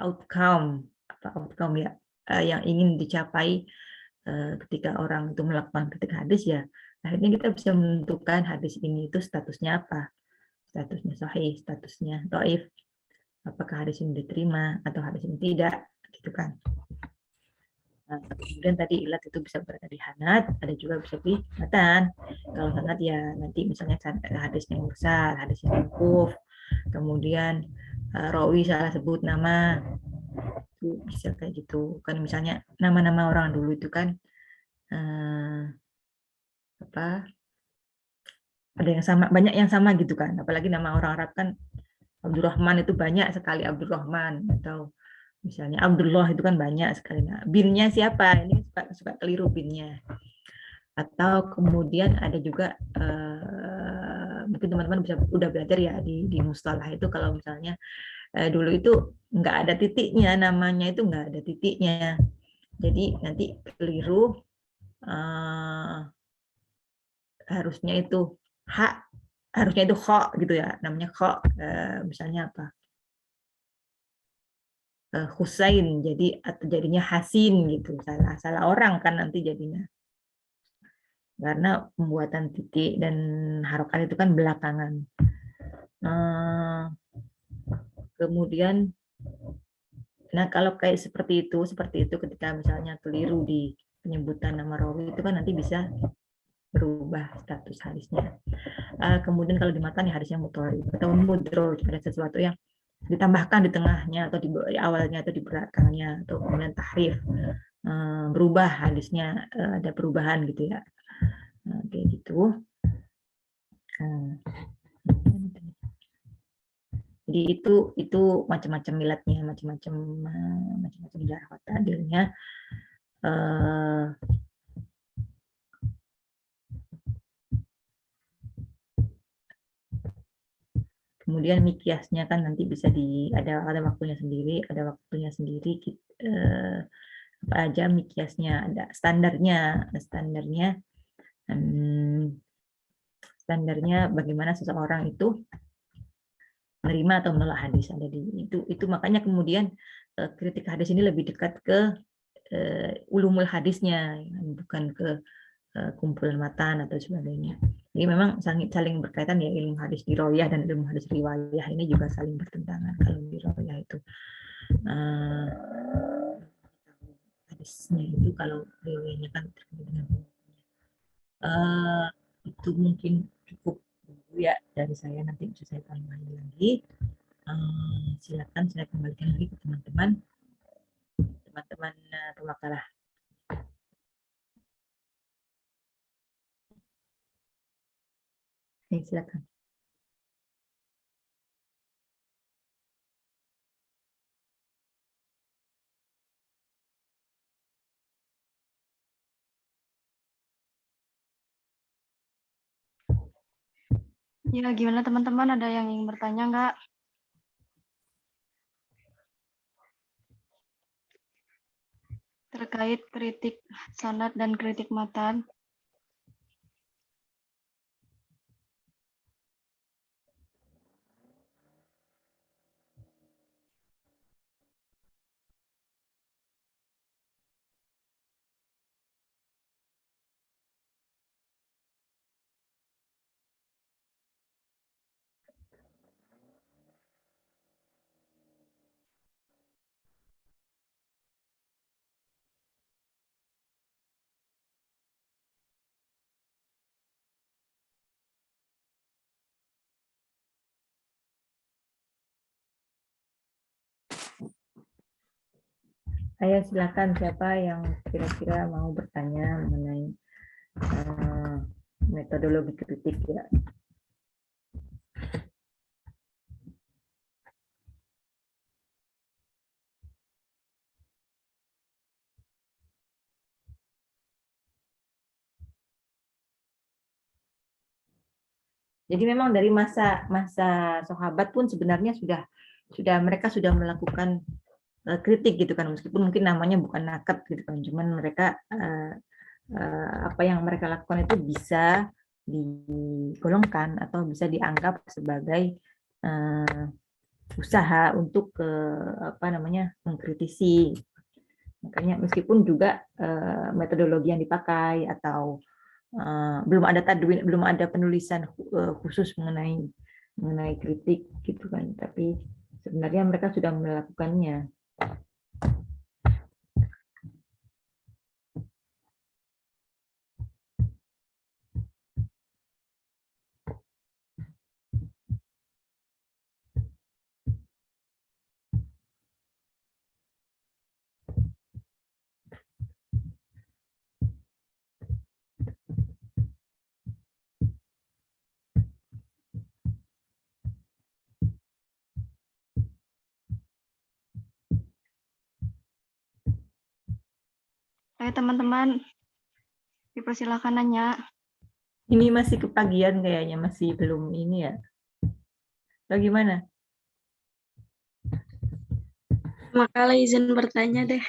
outcome ya yang ingin dicapai ketika orang itu melakukan kritik hadis, ya akhirnya kita bisa menentukan hadis ini itu statusnya apa, statusnya sahih, statusnya dhaif, apakah hadis ini diterima atau hadis ini tidak gitu kan. Nah, kemudian tadi ilat itu bisa berada di sanad, ada juga bisa di matan. Kalau sanad ya nanti misalnya hadisnya mursal, hadisnya mauquf, kemudian rawi salah sebut nama, itu bisa kayak gitu kan. Misalnya nama-nama orang dulu itu kan ada yang sama, banyak yang sama gitu kan, apalagi nama orang Arab kan Abdurrahman itu banyak sekali Abdurrahman, atau misalnya Abdullah itu kan banyak sekali. Nah, binnya siapa? Ini suka keliru binnya. Atau kemudian ada juga mungkin teman-teman udah belajar ya di mustalah itu, kalau misalnya dulu itu nggak ada titiknya, namanya itu nggak ada titiknya. Jadi nanti keliru, harusnya itu harusnya itu kho gitu ya, namanya kho, misalnya apa? Husain, jadi atau jadinya Hasin gitu, salah orang kan nanti jadinya, karena pembuatan titik dan harokat itu kan belakangan. Kemudian Nah, kalau kayak seperti itu ketika misalnya keliru di penyebutan nama rawi itu kan nanti bisa berubah status hadisnya. Kemudian kalau di matan ya hadisnya mutharib atau mudroj, ada sesuatu yang ditambahkan di tengahnya atau di awalnya atau di belakangnya, atau kemudian tahrif, berubah hadisnya, ada perubahan gitu ya. Kayak gitu. Jadi itu macam-macam milatnya, macam-macam jarh wa ta'dilnya. Kemudian mikiasnya kan nanti bisa ada waktunya sendiri, apa aja mikiasnya, ada standarnya, standarnya bagaimana seseorang itu menerima atau menolak hadis, ada di itu makanya kemudian kritik hadis ini lebih dekat ke ulumul hadisnya, bukan ke kumpulan matan atau sebagainya. Jadi memang saling berkaitan ya, ilmu hadis diroyah dan ilmu hadis riwayah ini juga saling bertentangan. Kalau diroyah itu hadisnya itu, kalau riwayahnya kan terkait dengan itu mungkin cukup dulu ya dari saya, nanti bisa saya tambahin lagi. Silakan saya kembalikan lagi ke teman-teman pemakalah. Silakan.
Ya, gimana teman-teman? Ada yang ingin bertanya nggak? Terkait kritik sanad dan kritik matan.
Ayo silakan, siapa yang kira-kira mau bertanya mengenai metodologi kritik ya. Jadi memang dari masa sahabat pun sebenarnya mereka sudah melakukan kritik gitu kan, meskipun mungkin namanya bukan nakad gitu kan, cuman mereka apa yang mereka lakukan itu bisa digolongkan atau bisa dianggap sebagai usaha untuk mengkritisi. Makanya meskipun juga metodologi yang dipakai atau belum ada tadwin, belum ada penulisan khusus mengenai kritik gitu kan, tapi sebenarnya mereka sudah melakukannya.
Ayo teman-teman, dipersilakan nanya.
Ini masih kepagian kayaknya, masih belum ini ya. Bagaimana?
Makalah izin bertanya deh.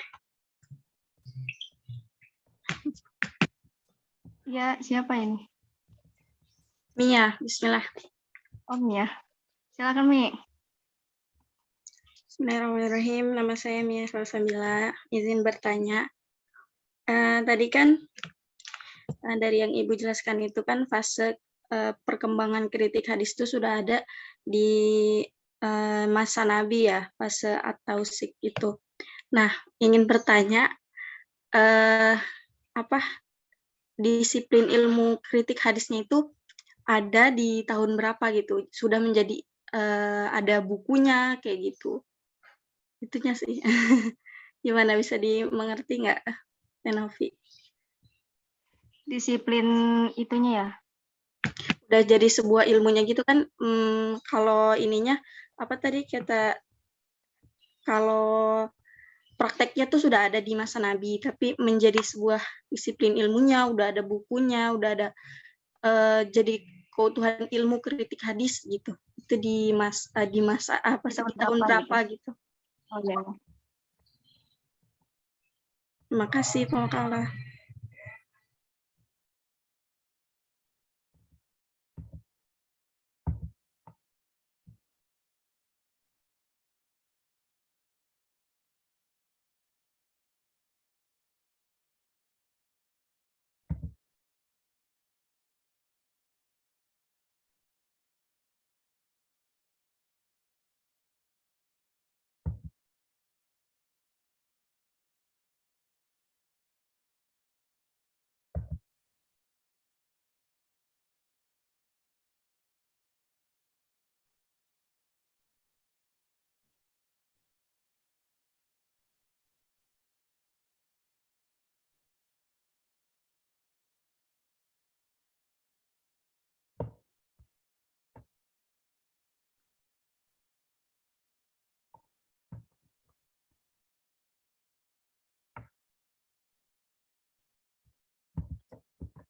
Ya, siapa ini?
Mia, bismillah.
Om ya. Silakan Mi.
Bismillahirrahmanirrahim. Nama saya Mia Salsabila. Izin bertanya. Tadi kan dari yang Ibu jelaskan itu kan fase perkembangan kritik hadis itu sudah ada di masa Nabi ya, fase at-tausik itu. Nah, ingin bertanya, apa disiplin ilmu kritik hadisnya itu ada di tahun berapa gitu? Sudah menjadi ada bukunya kayak gitu. Itunya sih. Gimana bisa dimengerti nggak, Renovi?
Disiplin itunya ya.
Udah jadi sebuah ilmunya gitu kan? Kalau ininya apa tadi kata kalau prakteknya tuh sudah ada di masa Nabi, tapi menjadi sebuah disiplin ilmunya, udah ada bukunya, udah ada jadi keutuhan ilmu kritik hadis gitu. Itu di masa apa sih, di tahun berapa gitu.
Oh ya.
Terima kasih Pak Kala.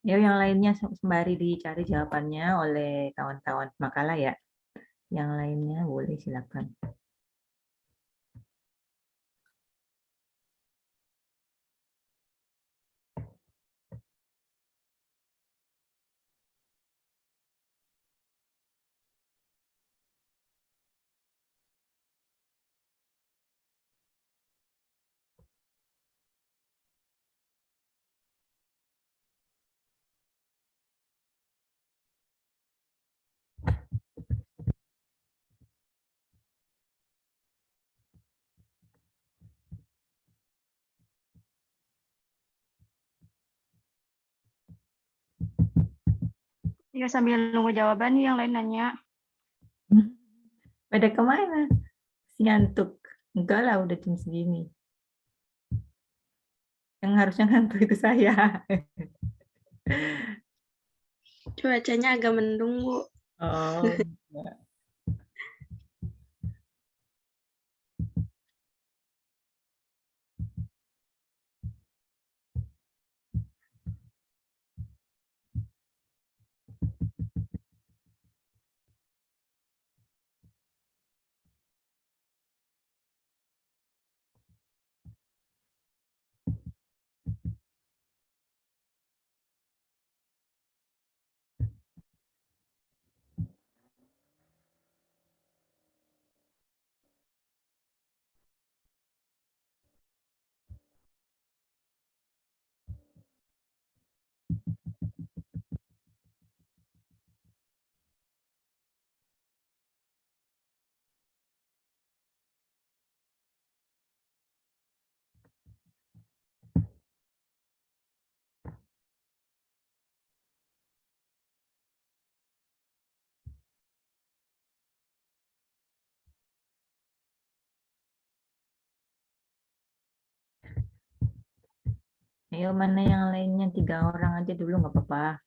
Ya, yang lainnya sembari dicari jawabannya oleh kawan-kawan makalah ya. Yang lainnya boleh silakan.
Ya sambil nunggu jawaban nih yang lain nanya.
Pada kemana? Si ngantuk. Enggak lah, udah jam segini. Yang harusnya ngantuk itu saya.
Cuacanya agak mendung, Bu.
Oh, ayo mana yang lainnya? 3 orang aja dulu nggak apa-apa.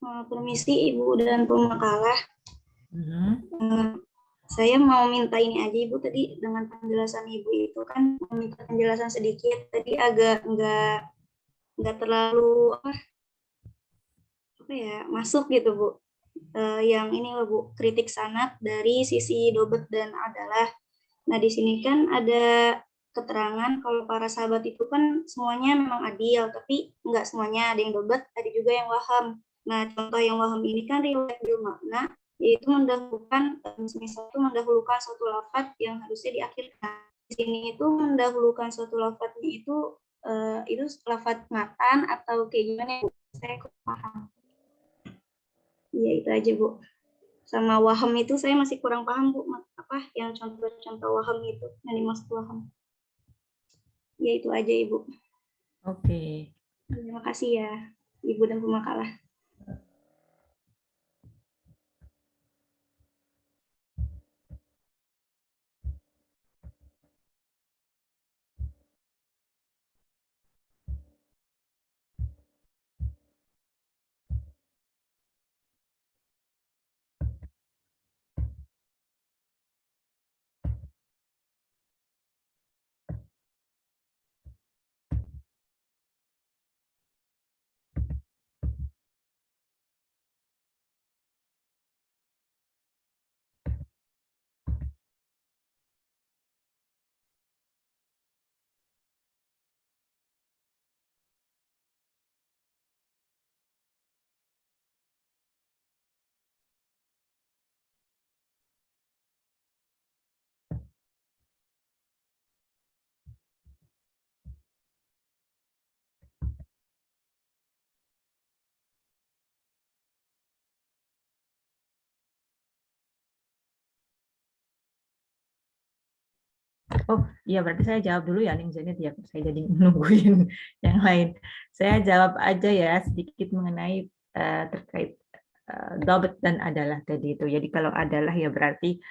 Permisi Ibu dan pemakalah. Saya mau minta ini aja Ibu, tadi dengan penjelasan Ibu itu kan meminta penjelasan sedikit, tadi agak nggak terlalu apa ya masuk gitu Bu. Yang ini loh Bu, kritik sanad dari sisi Dobet dan Adalah. Nah di sini kan ada keterangan kalau para sahabat itu kan semuanya memang adil, tapi nggak semuanya, ada yang Dobet, ada juga yang waham. Nah contoh yang waham ini kan riwayat bil makna, yaitu mendahulukan misal itu mendahulukan suatu lafaz yang harusnya diakhirkan. Di sini itu mendahulukan suatu lafaznya itu lafaz matan atau kayak gimana ya Bu? Saya kurang paham. Iya itu aja Bu. Sama waham itu saya masih kurang paham Bu, apa yang contoh-contoh waham itu yang dimaksud waham. Ya itu aja Ibu.
Oke.
Terima kasih ya Ibu dan pemakalah.
Oh iya, berarti saya jawab dulu ya, Ning Zenit ya. Saya jadi nungguin yang lain. Saya jawab aja ya sedikit mengenai terkait Dobet dan Adalah tadi itu. Jadi kalau Adalah ya berarti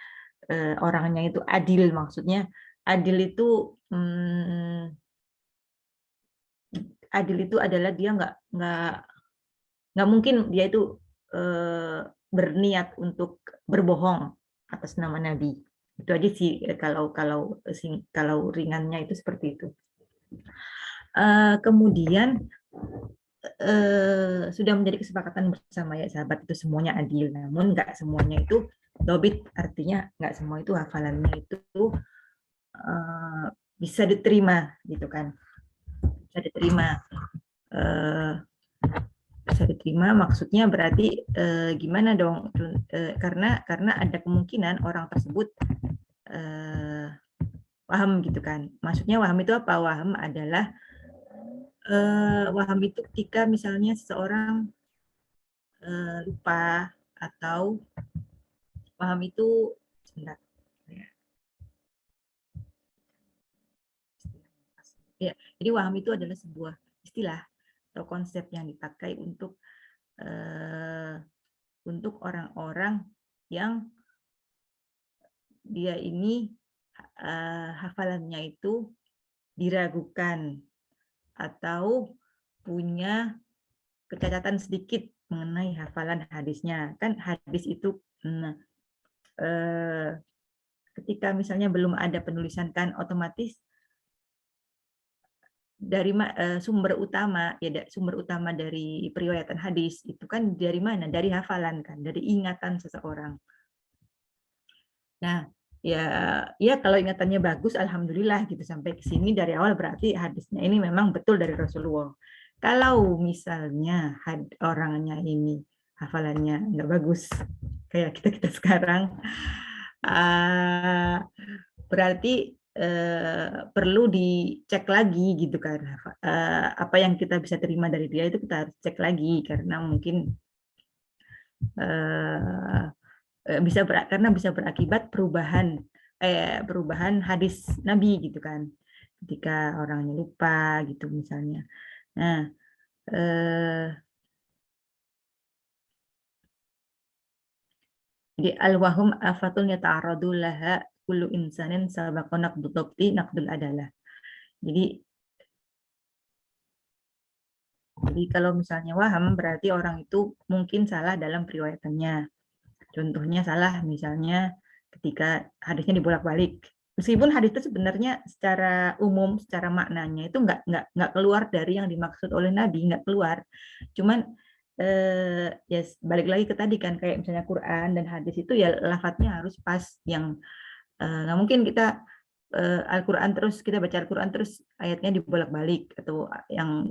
orangnya itu adil, maksudnya adil itu adil itu adalah dia nggak mungkin dia itu berniat untuk berbohong atas nama Nabi. Itu aja sih kalau ringannya itu seperti itu. Kemudian sudah menjadi kesepakatan bersama ya sahabat itu semuanya adil, namun nggak semuanya itu dobit, artinya nggak semua itu hafalannya itu bisa diterima gitu kan, bisa diterima. Bisa diterima maksudnya berarti gimana dong, karena ada kemungkinan orang tersebut waham gitu kan. Maksudnya waham itu apa? Waham adalah waham itu ketika misalnya seseorang lupa, atau waham itu sebentar. Ya, jadi waham itu adalah sebuah istilah atau konsep yang dipakai untuk orang-orang yang dia ini hafalannya itu diragukan atau punya kecacatan sedikit mengenai hafalan hadisnya. Kan hadis itu ketika misalnya belum ada penulisan kan otomatis dari sumber utama dari periwayatan hadis itu kan dari mana? Dari hafalan kan, dari ingatan seseorang. Nah, ya kalau ingatannya bagus, alhamdulillah gitu, sampai ke sini dari awal berarti hadisnya ini memang betul dari Rasulullah. Kalau misalnya orangnya ini hafalannya nggak bagus kayak kita sekarang, berarti perlu dicek lagi gitu kan, apa yang kita bisa terima dari dia itu kita harus cek lagi, karena mungkin karena bisa berakibat perubahan hadis Nabi gitu kan, ketika orangnya lupa gitu misalnya. Nah, jadi al-wahum afatun yata'arradu laha kullu insanin sabaqa naqdu dhabti naqdul adalah. Jadi Jadi kalau misalnya waham berarti orang itu mungkin salah dalam periwayatannya. Contohnya salah misalnya ketika hadisnya dibolak-balik. Meskipun hadis itu sebenarnya secara umum, secara maknanya itu nggak keluar dari yang dimaksud oleh Nabi, nggak keluar. Cuman ya balik lagi ke tadi kan, kayak misalnya Quran dan hadis itu ya lafadznya harus pas, yang nggak mungkin kita Al-Quran terus kita baca Al-Quran terus ayatnya dibolak-balik, atau yang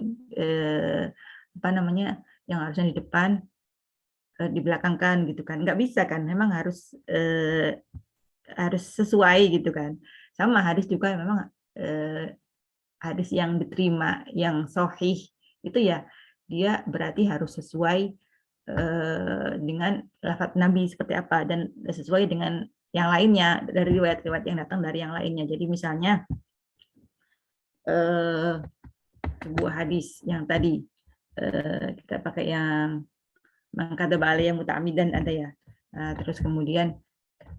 apa namanya, yang harusnya di depan dibelakangkan gitu kan, nggak bisa kan, memang harus sesuai gitu kan. Sama hadis juga memang hadis yang diterima, yang sahih itu ya dia berarti harus sesuai dengan lafaz Nabi seperti apa, dan sesuai dengan yang lainnya dari riwayat-riwayat yang datang dari yang lainnya. Jadi misalnya sebuah hadis yang tadi kita pakai yang mangkata bali yang muta'amidan ada ya. Terus kemudian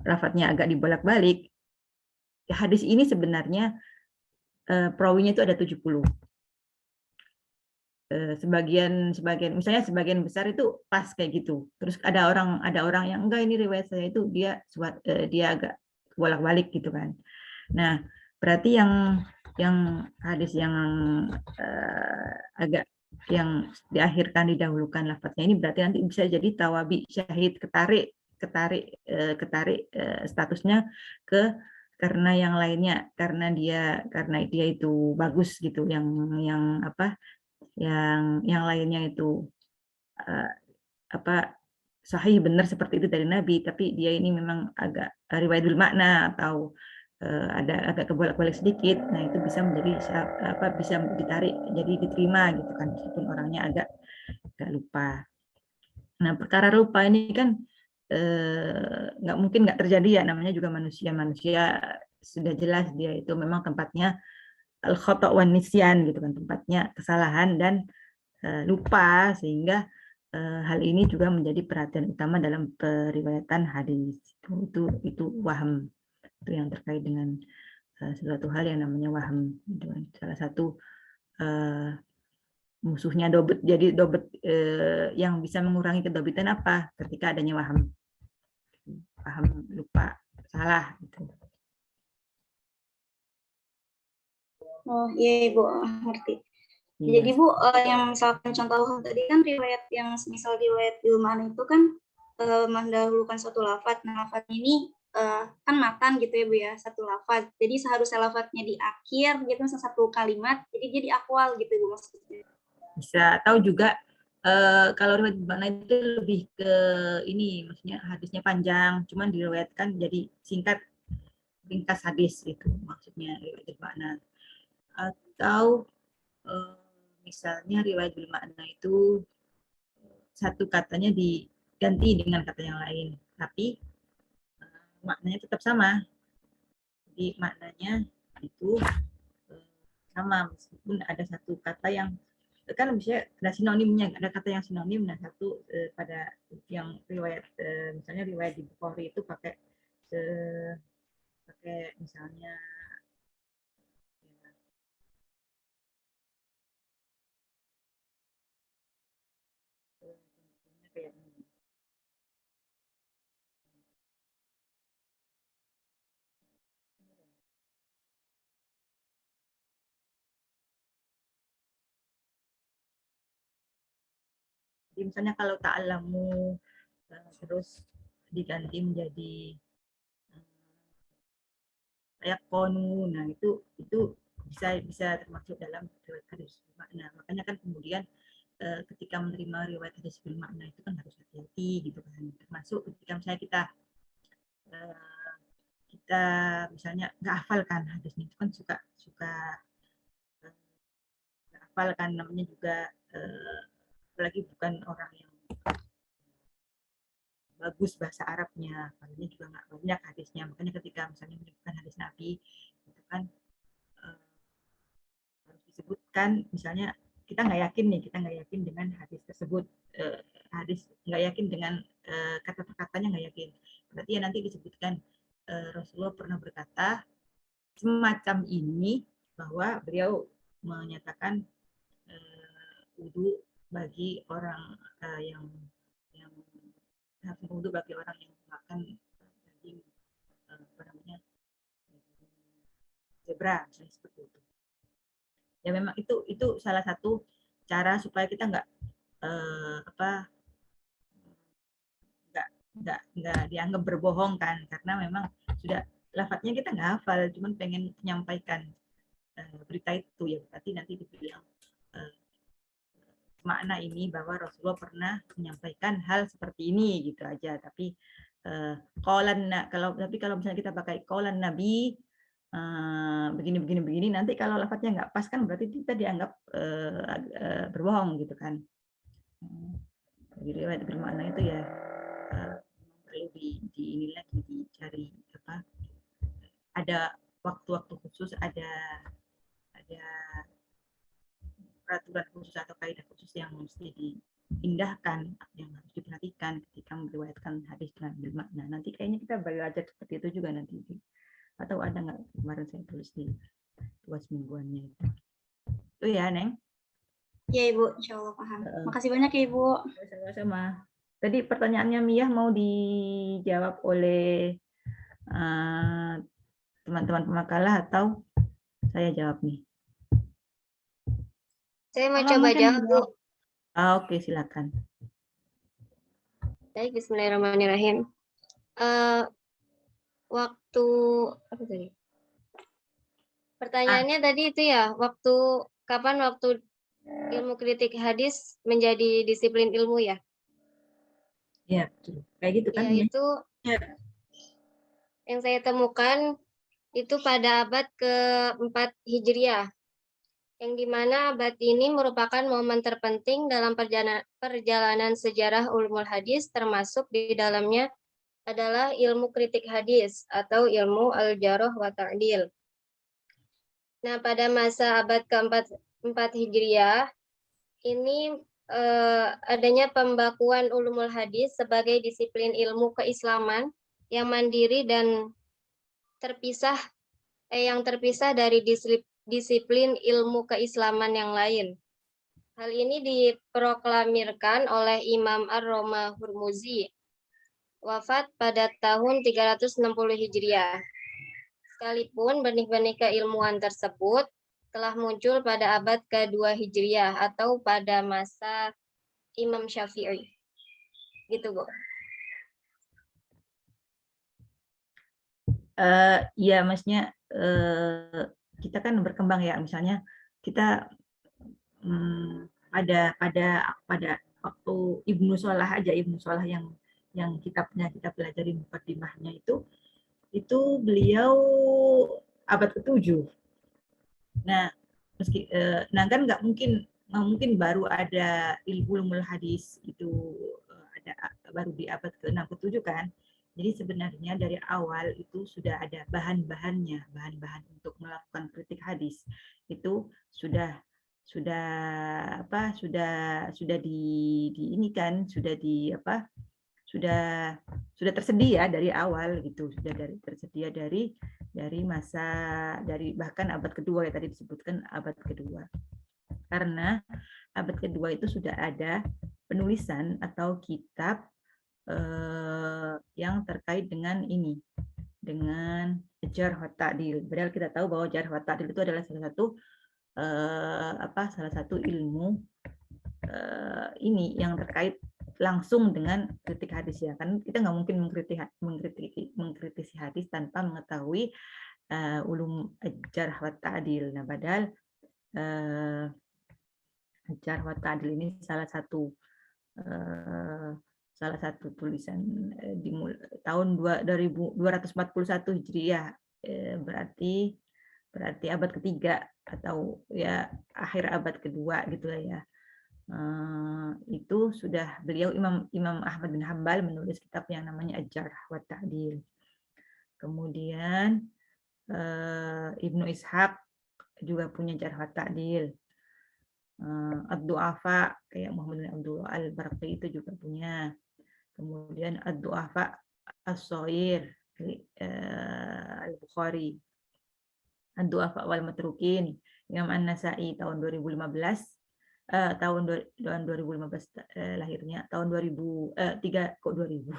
lafadznya agak dibolak-balik. Hadis ini sebenarnya perawinya itu ada 70. Sebagian misalnya sebagian besar itu pas kayak gitu. Terus ada orang yang enggak, ini riwayat saya itu dia agak bolak-balik gitu kan. Nah, berarti yang hadis yang agak yang diakhirkan didahulukan lafadznya ini berarti nanti bisa jadi tawabi syahid, ketarik statusnya ke karena yang lainnya, karena dia itu bagus gitu, yang apa, yang lainnya itu sahih benar seperti itu dari Nabi, tapi dia ini memang agak riwayat bil makna atau ada agak kebolak-balik sedikit. Nah, itu bisa menjadi bisa ditarik jadi diterima gitu kan, meskipun orangnya agak lupa. Nah, perkara lupa ini kan nggak mungkin nggak terjadi ya, namanya juga manusia sudah jelas dia itu memang tempatnya al-khata' wan nisyan gitu kan, tempatnya kesalahan dan lupa, sehingga hal ini juga menjadi perhatian utama dalam periwayatan hadis. Itu waham, itu yang terkait dengan sesuatu hal yang namanya waham. Salah satu musuhnya dobet. Jadi dobet yang bisa mengurangi kedobitan apa? Ketika adanya waham, lupa, salah gitu.
Oh iya Ibu, ngerti. Jadi Bu, yang misalkan contoh tadi kan riwayat yang misal riwayat Ilman itu kan mendahulukan satu lafaz. Nah, lafaz ini kan matan gitu ya Bu ya, satu lafaz. Jadi seharusnya lafaznya di akhir gitu, satu kalimat, jadi akwal gitu Bu maksudnya.
Bisa, atau juga kalau riwayat makna itu lebih ke ini, maksudnya hadisnya panjang, cuman diriwayatkan jadi singkat, ringkas hadis gitu, maksudnya riwayat makna. Atau misalnya riwayat bil makna itu satu katanya diganti dengan kata yang lain, tapi maknanya tetap sama. Jadi maknanya itu sama, meskipun ada satu kata yang kan bisa ada sinonimnya, ada kata yang sinonim. Nah, satu pada yang riwayat misalnya riwayat di Bukhari itu pakai misalnya kayak ini. Jadi misalnya kalau ta'alamu terus diganti menjadi kayak konu, nah itu bisa termasuk dalam riwayat hadis bil makna. Makanya kan kemudian ketika menerima riwayat hadis bil makna itu kan harus hati-hati gitu kan. Termasuk ketika misalnya kita misalnya nggak hafal kan hadisnya, itu kan suka nggak hafal kan, namanya juga apalagi bukan orang yang bagus bahasa Arabnya, makanya juga nggak banyak hadisnya. Makanya ketika misalnya menyebutkan hadis Nabi itu kan harus disebutkan, misalnya kita nggak yakin dengan hadis tersebut, hadis nggak yakin dengan kata-katanya, nggak yakin, berarti ya nanti disebutkan Rasulullah pernah berkata semacam ini, bahwa beliau menyatakan wudhu bagi orang yang harus wudhu bagi orang yang makan daging apa namanya zebra, misalnya seperti itu. Ya memang itu salah satu cara supaya kita nggak dianggap berbohong kan, karena memang sudah lafadznya kita nggak hafal, cuman pengen menyampaikan berita itu, ya berarti nanti dibilang makna ini bahwa Rasulullah pernah menyampaikan hal seperti ini gitu aja. Tapi kalau misalnya kita pakai qaulan Nabi begini nanti kalau lafadznya nggak pas kan berarti kita dianggap berbohong gitu kan. Jadi riwayat bermakna itu ya perlu ini lagi dicari apa, ada waktu-waktu khusus, ada peraturan khusus atau kaidah khusus yang mesti diindahkan, yang harus diperhatikan ketika meriwayatkan hadis dengan bermakna. Nanti kayaknya kita belajar seperti itu juga nanti. Atau ada nggak kemarin saya tulis di tugas mingguannya itu. Itu ya, Neng?
Ya, Ibu. Insya Allah paham. Makasih banyak ya, Ibu.
Sama-sama. Tadi pertanyaannya Mia mau dijawab oleh teman-teman pemakalah atau saya jawab nih?
Saya mau coba jawab, Bu.
Oke, silakan.
Baik, bismillahirrahmanirrahim. Waktu apa tadi? Pertanyaannya tadi itu ya, kapan waktu ilmu kritik hadis menjadi disiplin ilmu ya?
Iya, betul. Kayak gitu kan?
Ya, itu yang saya temukan itu pada abad ke-4 Hijriah, yang dimana abad ini merupakan momen terpenting dalam perjalanan sejarah ulumul hadis, termasuk di dalamnya adalah ilmu kritik hadis atau ilmu al-jarh wa ta'dil. Nah, pada masa abad ke-4 Hijriah ini adanya pembakuan ulumul hadis sebagai disiplin ilmu keislaman yang mandiri dan yang terpisah dari disiplin ilmu keislaman yang lain. Hal ini diproklamirkan oleh Imam Ar-Roma Hurmuzi, wafat pada tahun 360 Hijriah. Sekalipun benih-benih keilmuan tersebut telah muncul pada abad ke-2 Hijriah atau pada masa Imam Syafi'i. Gitu, Bu.
Iya, maksudnya kita kan berkembang ya, misalnya kita pada waktu Ibnu Shalah yang kitabnya kita pelajari mukadimahnya itu beliau abad ke-7. Nah, kan nggak mungkin baru ada ilmu hadis itu ada baru di abad ke-6 ke-7 kan. Jadi sebenarnya dari awal itu sudah ada bahan-bahan untuk melakukan kritik hadis. Itu sudah tersedia dari awal gitu, tersedia dari bahkan abad kedua ya, tadi disebutkan abad kedua. Karena abad kedua itu sudah ada penulisan atau kitab yang terkait dengan jarh wa ta'dil. Padahal kita tahu bahwa jarh wa ta'dil itu adalah salah satu ilmu yang terkait langsung dengan kritik hadis ya. Kan kita nggak mungkin mengkritisi hadis tanpa mengetahui ulum jarh wa ta'dil. Nah, padahal jarh wa ta'dil ini salah satu tulisan di tahun 241 Hijriah, berarti abad ketiga atau ya akhir abad kedua gitu ya. Itu sudah beliau Imam Ahmad bin Hambal menulis kitab yang namanya Al-Jarh wa Ta'dil. Kemudian Ibnu Ishaq juga punya Jarh wa Ta'dil. Ad-Du'afa kayak Muhammad bin Abdullah Al-Barqi itu juga punya. Kemudian Ad-Du'afa As-Shaghir Al-Bukhari. Ad-Du'afa wal Matrukin Imam An-Nasa'i tahun 2015. tahun 2015 lahirnya, tahun 2003 kok 2000.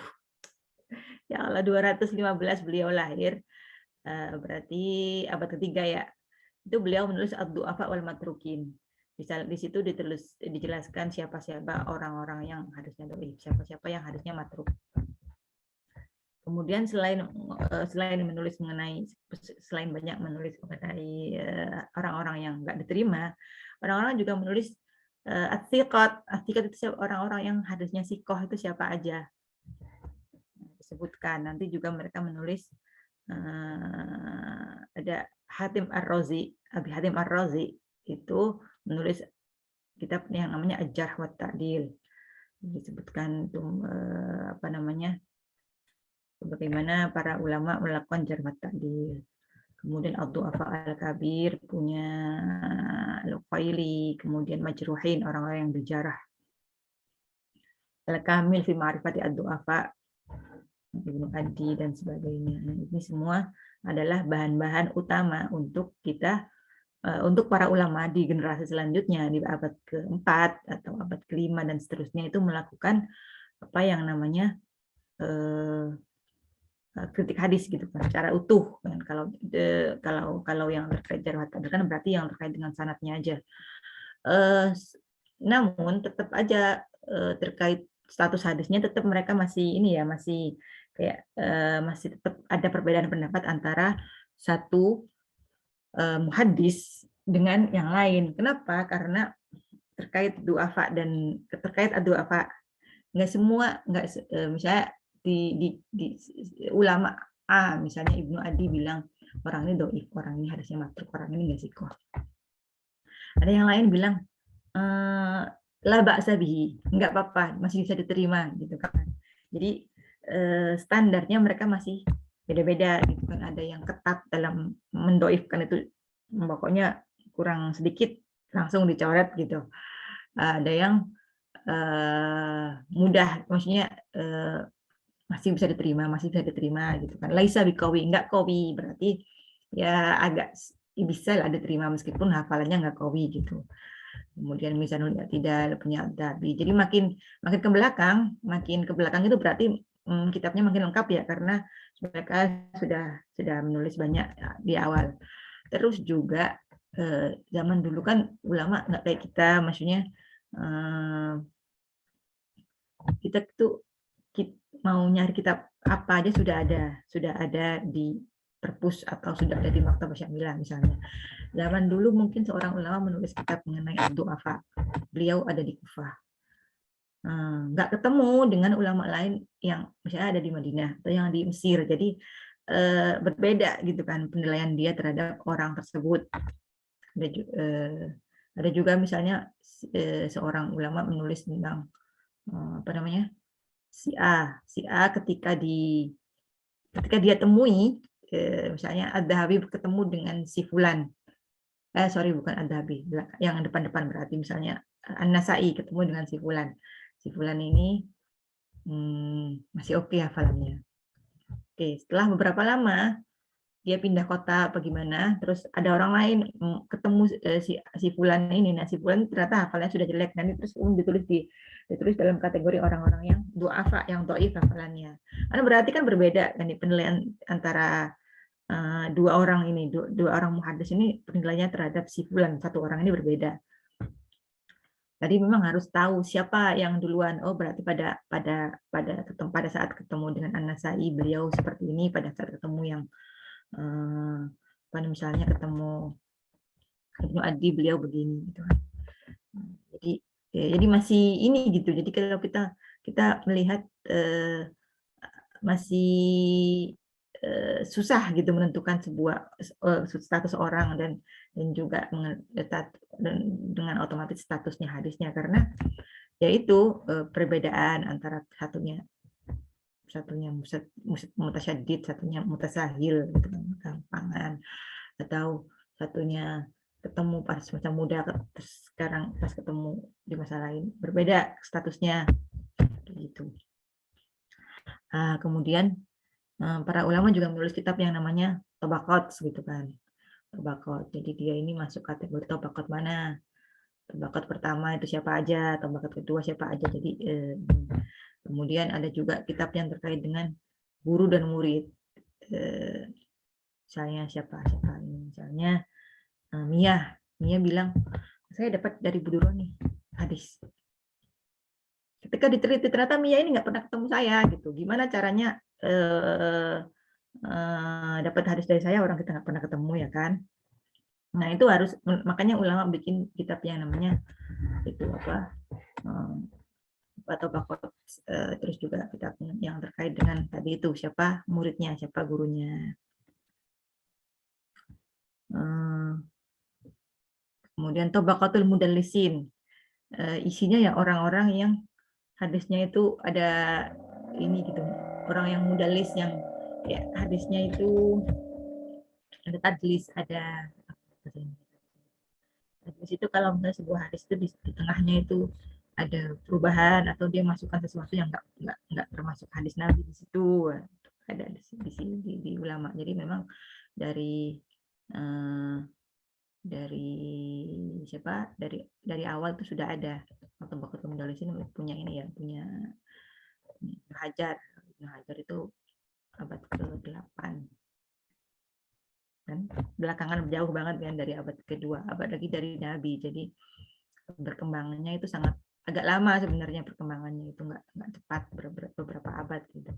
Ya Allah, 215 beliau lahir, berarti abad ketiga ya. Itu beliau menulis Ad-Du'afa wal Matrukin. Di situ dijelaskan siapa-siapa orang-orang yang hadisnya dhaif, siapa-siapa yang hadisnya matruk. Kemudian selain menulis mengenai, selain banyak menulis mengenai orang-orang yang nggak diterima, orang-orang juga menulis at-thiqat. At-thiqat itu orang-orang yang hadisnya sikoh itu siapa aja. Disebutkan. Nanti juga mereka menulis ada Hatim Ar-Razi, Abi Hatim Ar-Razi itu menulis kitab yang namanya Al-Jarh wa Ta'dil. Disebutkan itu apa namanya? Bagaimana para ulama melakukan jarh wa ta'dil. Kemudian Ad-Du'afa Al-Kabir punya Al-Uqaili, kemudian Majruhin, orang-orang yang dijarah. Al-Kamil fi Ma'rifati Ad-Du'afa, Ibnu Adi dan sebagainya. Ini semua adalah bahan-bahan utama untuk kita, untuk para ulama di generasi selanjutnya di abad ke-4 atau abad ke-5 dan seterusnya itu melakukan apa yang namanya kritik hadis gitu kan, secara utuh kan. Kalau yang terkait jarh wa ta'dil kan berarti yang terkait dengan sanadnya aja. Namun tetap aja terkait status hadisnya tetap mereka masih ini ya, masih kayak masih tetap ada perbedaan pendapat antara satu muhaddis dengan yang lain. Kenapa? Karena terkait du'afa dan terkait ad-du'afa misalnya di ulama A, misalnya Ibnu Adi bilang orang ini dhaif, orang ini hadisnya matruk, orang ini nggak sikoh. Ada yang lain bilang la ba'sa bihi, nggak apa-apa, masih bisa diterima gitu kan. Jadi standarnya mereka masih beda-beda gitu kan. Ada yang ketat dalam mendoifkan itu, pokoknya kurang sedikit langsung dicoret gitu. Ada yang mudah, maksudnya masih bisa diterima gitu kan. Laisa biqawi, enggak qawi, berarti ya agak bisa lah diterima meskipun hafalannya enggak qawi gitu. Kemudian Mizanul I'tidal punya Adzabi. Jadi makin ke belakang itu berarti kitabnya makin lengkap ya, karena mereka sudah menulis banyak di awal. Terus juga zaman dulu kan ulama nggak kayak kita, maksudnya kita tuh mau nyari kitab apa aja sudah ada di perpus atau sudah ada di Maktabah Syamilah misalnya. Zaman dulu mungkin seorang ulama menulis kitab mengenai Ad-Du'afa. Beliau ada di Kufah. Nggak ketemu dengan ulama lain yang misalnya ada di Madinah atau yang di Mesir. Jadi berbeda gitu kan penilaian dia terhadap orang tersebut. Ada juga misalnya seorang ulama menulis tentang apa namanya, si A ketika dia temui misalnya Ad-Dhahabi ketemu dengan si fulan, bukan Ad-Dhahabi, yang depan-depan berarti misalnya An-Nasa'i ketemu dengan si fulan ini masih oke hafalannya. Oke, setelah beberapa lama dia pindah kota apa gimana, terus ada orang lain ketemu si fulan ini, nah si fulan ternyata hafalnya sudah jelek, nanti terus ditulis dalam kategori orang-orang yang du'afa, yang dhaif hafalannya. Karena berarti kan berbeda kan penilaian antara dua orang ini, dua orang muhaddis ini penilaiannya terhadap si fulan, satu orang ini berbeda. Jadi memang harus tahu siapa yang duluan. Oh, berarti pada saat ketemu dengan An-Nasa'i beliau seperti ini, pada saat ketemu yang misalnya ketemu Ibnu Adi beliau begini gitu kan. Jadi masih ini gitu. Jadi kalau kita melihat masih susah gitu menentukan sebuah status orang dan juga dengan otomatis statusnya hadisnya, karena yaitu perbedaan antara satunya mutasyaddid, satunya mutasahil gitu, gampangan, atau satunya ketemu pas masa muda, terus sekarang pas ketemu di masa lain berbeda statusnya gitu. Kemudian para ulama juga menulis kitab yang namanya Tabaqat gitu kan. Tabaqat. Jadi dia ini masuk kategori tabaqat mana? Tabaqat pertama itu siapa aja, tabaqat kedua siapa aja. Jadi kemudian ada juga kitab yang terkait dengan guru dan murid. Misalnya siapa ini, misalnya Mia bilang, saya dapat dari Bu Duro nih hadis. Ketika diteliti ternyata Mia ini nggak pernah ketemu saya gitu. Gimana caranya dapat hadis dari saya, orang kita nggak pernah ketemu, ya kan? Nah itu harus, makanya ulama bikin kitab yang namanya itu apa, atau bakot, terus juga kitab yang terkait dengan tadi itu siapa muridnya, siapa gurunya. Kemudian tabaqatul mudallisin, isinya ya orang-orang yang hadisnya itu ada ini gitu, orang yang mudallis yang ya hadisnya itu ada tadlis, ada hadis itu kalau misalnya sebuah hadis itu di tengahnya itu ada perubahan atau dia masukkan sesuatu yang nggak termasuk hadis Nabi di situ, ada di ulama. Jadi memang dari siapa dari awal itu sudah ada atau bakal mudallis ini punya ini ya, punya Ibnu Hajar itu abad ke-8 kan, belakangan jauh banget kan dari abad kedua, abad lagi dari Nabi. Jadi berkembangannya itu sangat agak lama sebenarnya, perkembangannya itu nggak cepat, beberapa abad gitu.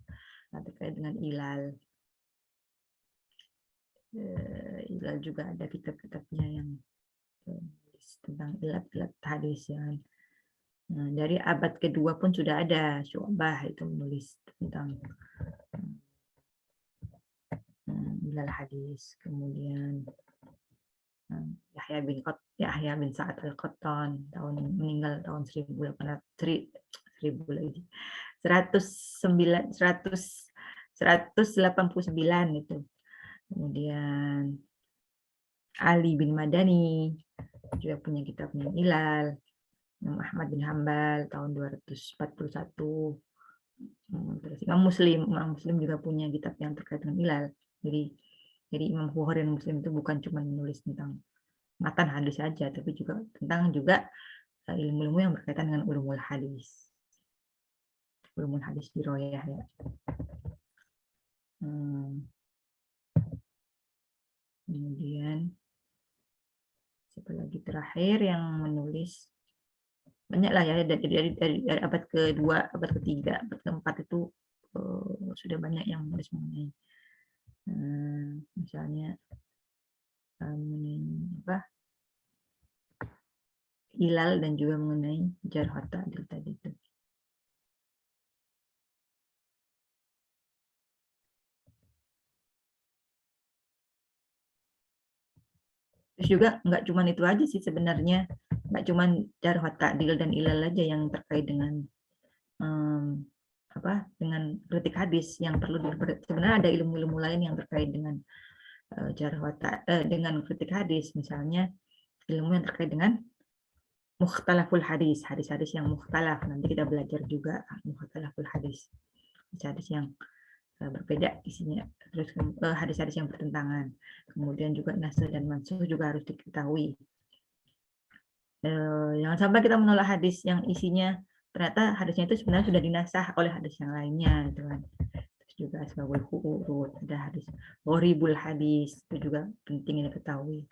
Nah, terkait dengan ilal juga ada kitab-kitabnya yang tentang ilat hadis ya. Nah, dari abad kedua pun sudah ada Syu'bah itu menulis tentang ilal hadis. Kemudian Yahya bin Sa'ad al-Qattan meninggal tahun 189 itu. Kemudian Ali bin Madani juga punya kitabnya Ilal. Ahmad bin Hambal tahun 241. Terus Imam Muslim juga punya kitab yang terkait dengan Ilal. Jadi Imam Bukhari dan Muslim itu bukan cuma menulis tentang matan hadis saja, tapi juga tentang ilmu-ilmu yang berkaitan dengan ulumul hadis. Ulumul hadis diroyah ya. Kemudian siapa lagi terakhir yang menulis? Banyak lah ya, dari abad kedua, abad ketiga, abad keempat itu sudah banyak yang menulis mengenai misalnya mengenai ilal dan juga mengenai jarh wa ta'dil tadi itu. Terus juga nggak cuma itu aja sih sebenarnya, nggak cuma jarh wa ta'dil dan ilal aja yang terkait dengan dengan kritik hadis yang perlu sebenarnya ada ilmu-ilmu lain yang terkait dengan dengan kritik hadis, misalnya ilmu yang terkait dengan mukhtalaful hadis, hadis-hadis yang mukhtalaf. Nanti kita belajar juga mukhtalaful hadis, hadis yang berbeda isinya, terus hadis-hadis yang bertentangan. Kemudian juga nasakh dan mansukh juga harus diketahui. Jangan sampai kita menolak hadis yang isinya ternyata hadisnya itu sebenarnya sudah dinasah oleh hadis yang lainnya, gitu kan. Terus juga asbabul khurut, ada hadis gharibul hadis, itu juga penting diketahui.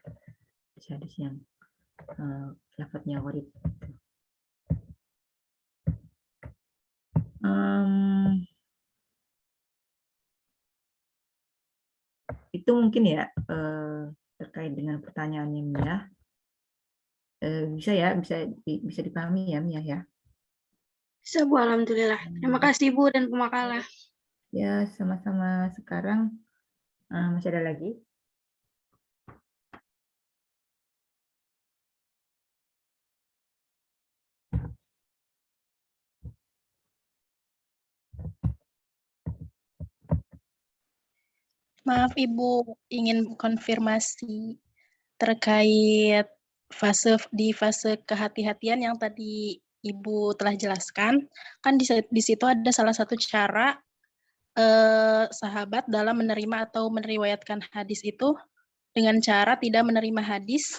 Hadis yang lafadznya gharib. Itu mungkin ya terkait dengan pertanyaannya Mia. Bisa ya, bisa dipahami ya Mia ya.
Bisa Bu, alhamdulillah. Terima kasih Bu dan pemakalah.
Ya, sama-sama. Sekarang masih ada lagi?
Maaf Ibu, ingin konfirmasi terkait fase kehati-hatian yang tadi Ibu telah jelaskan. Kan di situ ada salah satu cara sahabat dalam menerima atau meriwayatkan hadis itu dengan cara tidak menerima hadis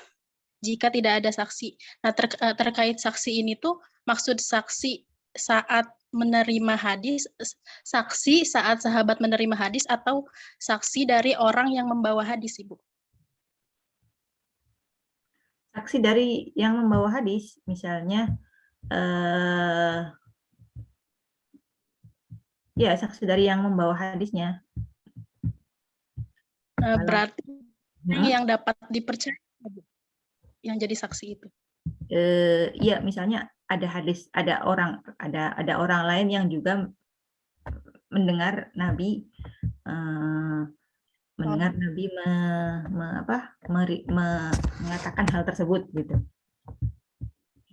jika tidak ada saksi. Nah, terkait saksi ini tuh maksud saksi saat menerima hadis, saksi saat sahabat menerima hadis, atau saksi dari orang yang membawa hadis, Ibu?
Saksi dari yang membawa hadis, misalnya ya saksi dari yang membawa hadisnya.
Berarti yang dapat dipercaya, yang jadi saksi itu.
Iya, misalnya ada hadis, ada orang lain yang juga mendengar Nabi mengatakan hal tersebut gitu.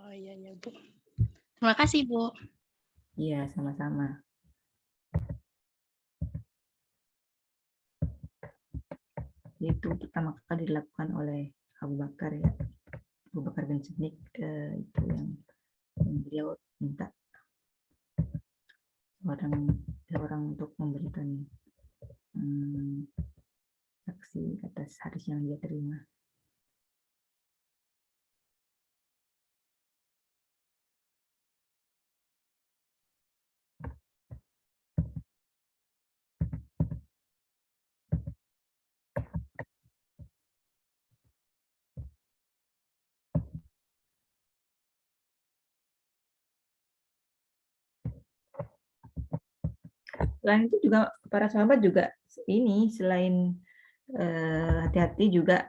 Oh iya ya, Bu. Terima kasih, Bu.
Iya, sama-sama. Itu pertama kali dilakukan oleh Abu Bakar ya. Abu Bakar bin Siddiq itu yang beliau minta seorang untuk memberikan saksi atas hadis yang dia terima. Selain itu juga para sahabat juga ini selain hati-hati juga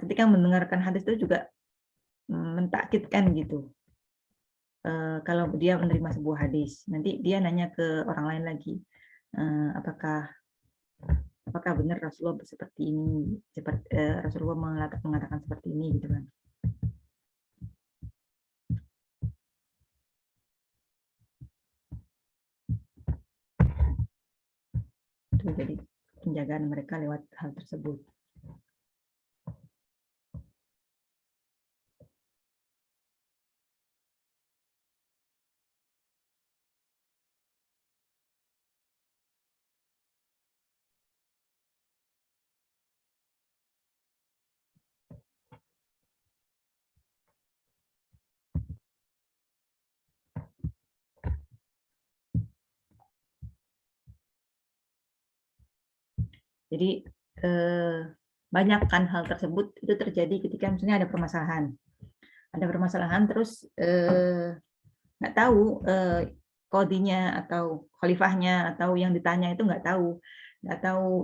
ketika mendengarkan hadis itu juga mentakkidkan gitu. Kalau dia menerima sebuah hadis, nanti dia nanya ke orang lain lagi, apakah benar Rasulullah seperti ini, Rasulullah mengatakan seperti ini gitu kan. Itu jadi penjagaan mereka lewat hal tersebut. Jadi banyak kan hal tersebut itu terjadi ketika misalnya ada permasalahan terus nggak tahu kodinya atau khalifahnya atau yang ditanya itu nggak tahu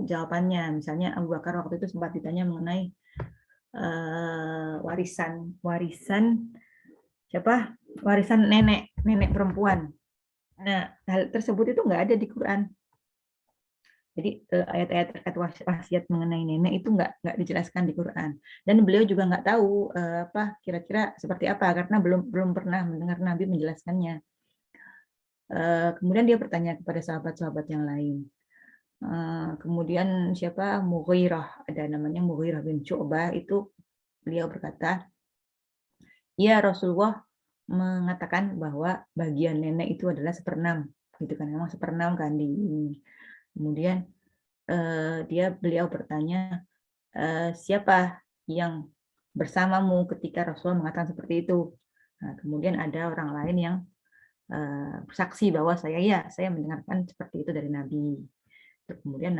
jawabannya. Misalnya Abu Bakar waktu itu sempat ditanya mengenai warisan nenek perempuan. Nah, hal tersebut itu nggak ada di Quran. Jadi ayat-ayat terkait wasiat mengenai nenek itu nggak dijelaskan di Quran. Dan beliau juga nggak tahu kira-kira seperti apa karena belum pernah mendengar Nabi menjelaskannya. Kemudian dia bertanya kepada sahabat-sahabat yang lain. Kemudian Mughirah, ada namanya Mughirah bin Syu'bah, itu beliau berkata, ya Rasulullah mengatakan bahwa bagian nenek itu adalah 1/6, gitu kan, memang 1/6 kan di ini. Kemudian beliau bertanya, siapa yang bersamamu ketika Rasulullah mengatakan seperti itu? Nah, kemudian ada orang lain yang bersaksi bahwa saya mendengarkan seperti itu dari Nabi. Kemudian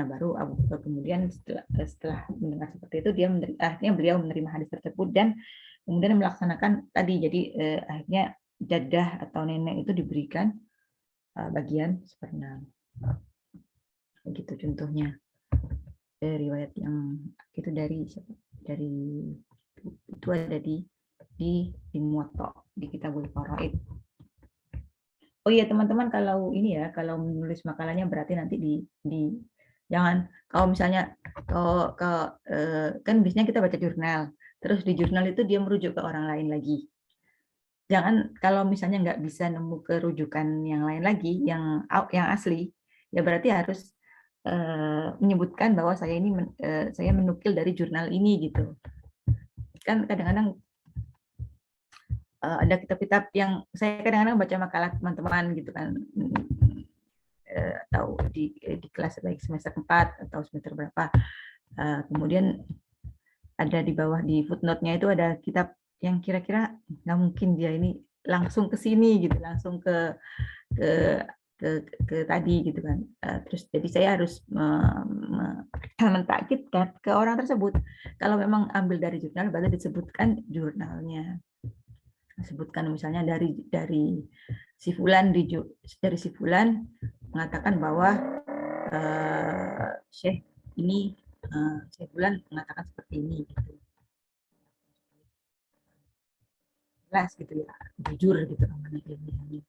kemudian setelah mendengar seperti itu akhirnya beliau menerima hadis tersebut dan kemudian melaksanakan tadi. Jadi akhirnya jadah atau nenek itu diberikan bagian 1/6. Begitu contohnya. Riwayat yang itu dari itu ada di Muwatta, di Kitabul Faraid. Oh iya teman-teman, kalau menulis makalahnya berarti nanti jangan, kalau misalnya kan biasanya kita baca jurnal, terus di jurnal itu dia merujuk ke orang lain lagi. Jangan, kalau misalnya nggak bisa nemu kerujukan yang lain lagi, yang asli, ya berarti harus menyebutkan bahwa saya menukil dari jurnal ini gitu. Kan kadang-kadang ada kitab-kitab yang saya kadang-kadang baca makalah teman-teman gitu kan, atau di kelas baik semester 4 atau semester berapa, kemudian ada di bawah di footnote-nya itu ada kitab yang kira-kira nggak mungkin dia ini langsung ke sini gitu, langsung ke tadi gitu kan. Terus jadi saya harus mentakkidkan ke orang tersebut. Kalau memang ambil dari jurnal, berarti disebutkan jurnalnya. Sebutkan misalnya dari si Fulan dari si Fulan mengatakan bahwa Syekh ini Syekh Fulan mengatakan seperti ini gitu. Jelas gitu ya, jujur gitu namanya ilmiahnya.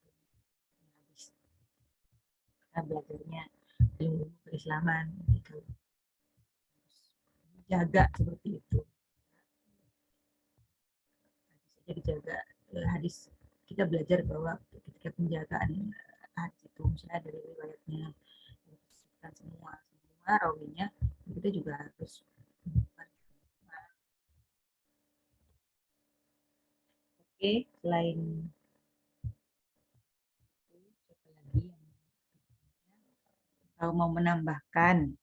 Kita belajarnya ilmu keislaman gitu. Jaga seperti itu. Jadi jaga hadis, kita belajar bahwa ketika penjagaan hadis itu misalnya dari riwayatnya disebutkan semua rawinya, kita juga harus oke. Selain itu lagi kalau mau menambahkan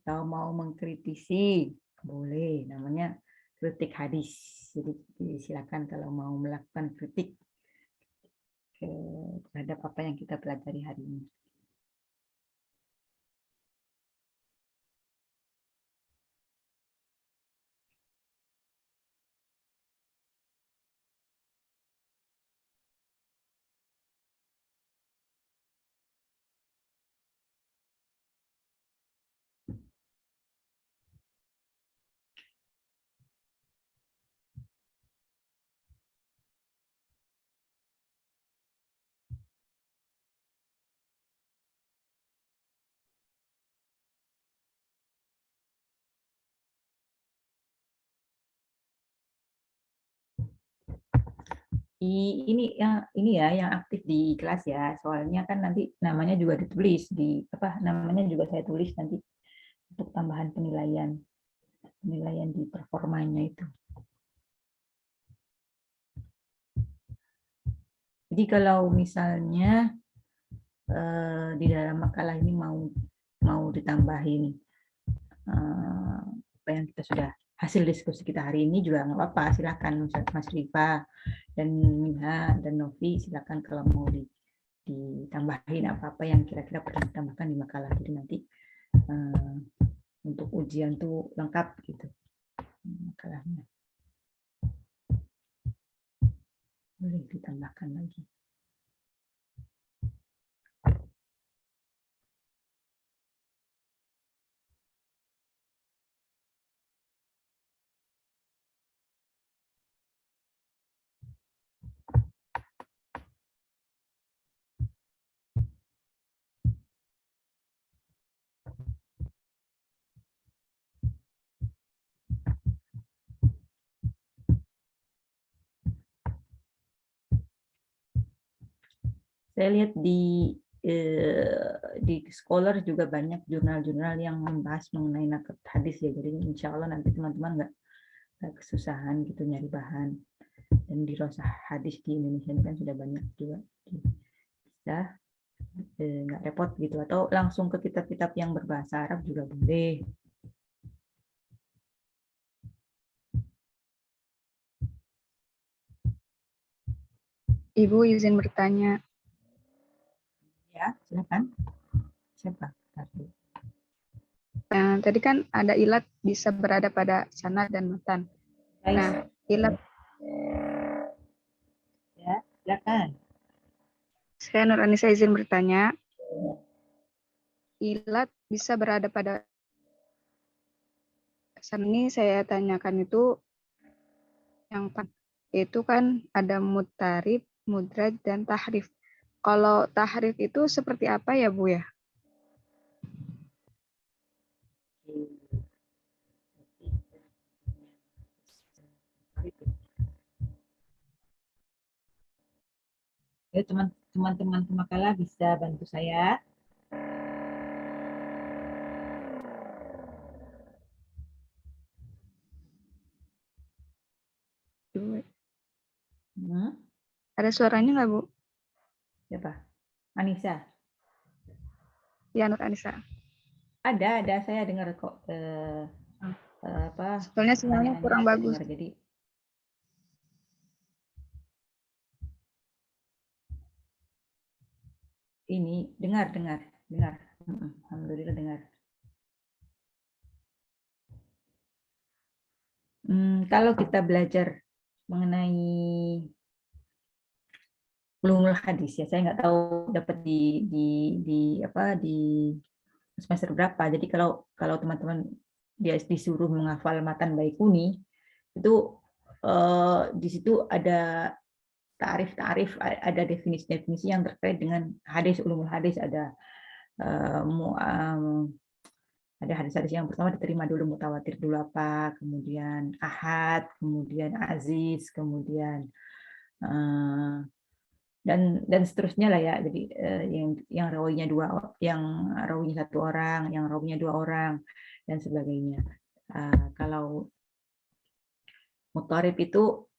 atau mau mengkritisi boleh, namanya kritik hadis. Jadi silakan kalau mau melakukan kritik terhadap apa yang kita pelajari hari ini. Ini ya yang aktif di kelas ya, soalnya kan nanti namanya juga ditulis di namanya juga saya tulis nanti untuk tambahan penilaian di performanya itu. Jadi kalau misalnya di dalam makalah ini mau ditambahin apa yang kita sudah hasil diskusi kita hari ini juga nggak apa-apa, silakan Mas Rifa dan Minha dan Novi, silakan kalau mau ditambahin apa-apa yang kira-kira perlu ditambahkan di makalah. Jadi nanti untuk ujian tuh lengkap gitu makalahnya. Boleh ditambahkan lagi. Saya lihat di Scholar juga banyak jurnal-jurnal yang membahas mengenai naqd hadis ya. Jadi insya Allah nanti teman-teman nggak kesusahan gitu nyari bahan. Dan di Rosah Hadis di Indonesia ini kan sudah banyak juga. Bisa nggak repot gitu. Atau langsung ke kitab-kitab yang berbahasa Arab juga boleh.
Ibu izin bertanya.
Ya, silakan. Siapa?
Tadi kan ada ilat bisa berada pada sanad dan matan. Nah, ilat.
Ya, silakan.
Saya Nur Anissa izin bertanya. Ilat bisa berada pada sanad ini saya tanyakan itu yang itu kan ada mutarib, mudraj, dan tahrif. Kalau tahrif itu seperti apa ya Bu ya?
Ya, teman-teman pemakalah bisa bantu saya.
Ada suaranya nggak Bu?
Siapa? Anissa.
Ya, Nur Anissa.
Ada, saya dengar kok.
Soalnya sinyalnya
pertanyaannya
kurang
nggak
bagus.
dengar. Jadi ini dengar. Alhamdulillah dengar. Kalau kita belajar mengenai ulumul hadis ya, saya nggak tahu dapat di semester berapa. Jadi kalau teman-teman dia disuruh menghafal matan Baikuni itu di situ ada tarif-tarif, ada definisi-definisi yang terkait dengan hadis, ulumul hadis. Ada hadis-hadis yang pertama diterima dulu, mutawatir dulu apa, kemudian ahad, kemudian aziz, kemudian dan seterusnya lah ya. Jadi yang rawinya satu orang, yang rawinya 2 orang, dan sebagainya. Kalau mutharib itu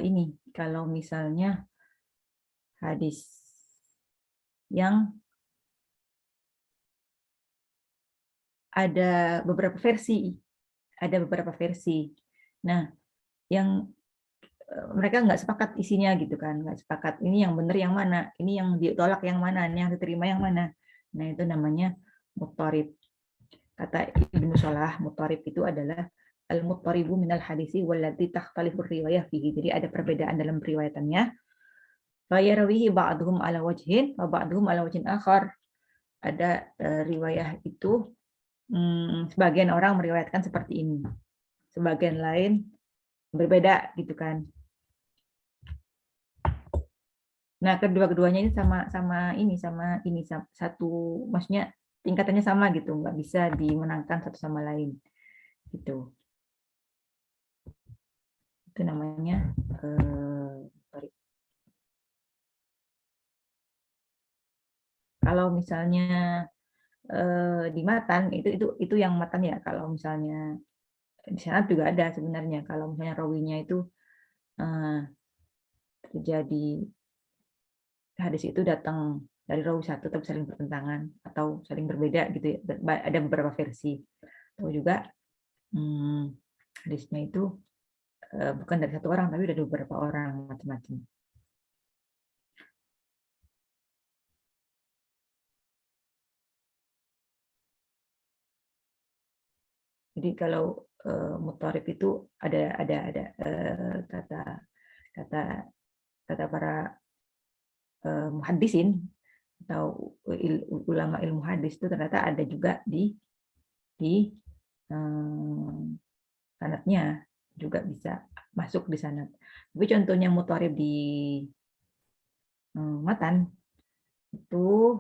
ini, kalau misalnya hadis yang ada beberapa versi. Nah, yang mereka nggak sepakat isinya gitu kan, nggak sepakat ini yang benar yang mana, ini yang ditolak yang mana, ini yang diterima yang mana. Nah, itu namanya mutharib. Kata Ibnu Salah, mutharib itu adalah al-muttaribu minal hadisi wallati takhtalifu riwayah fihi. Jadi ada perbedaan dalam riwayatannya. Fa yarawihi ba'dhum ala wajhin wa ba'dhum ala wajhin akhar. Ada riwayah itu sebagian orang meriwayatkan seperti ini, sebagian lain berbeda gitu kan. Nah, kedua-keduanya ini sama satu, maksudnya tingkatannya sama gitu, nggak bisa dimenangkan satu sama lain gitu. Itu namanya kalau misalnya di matan itu yang matan ya. Kalau misalnya di sanad juga ada sebenarnya. Kalau misalnya rawinya itu terjadi hadis itu datang dari rawi satu tapi saling bertentangan atau saling berbeda gitu ya. Ada beberapa versi. Atau juga hadisnya itu bukan dari satu orang tapi dari beberapa orang, macam-macam. Jadi kalau mutharib itu ada kata para muhaddisin atau ulama ilmu hadis itu ternyata ada juga di sanadnya, juga bisa masuk di sanad. Tapi contohnya mutharib di matan itu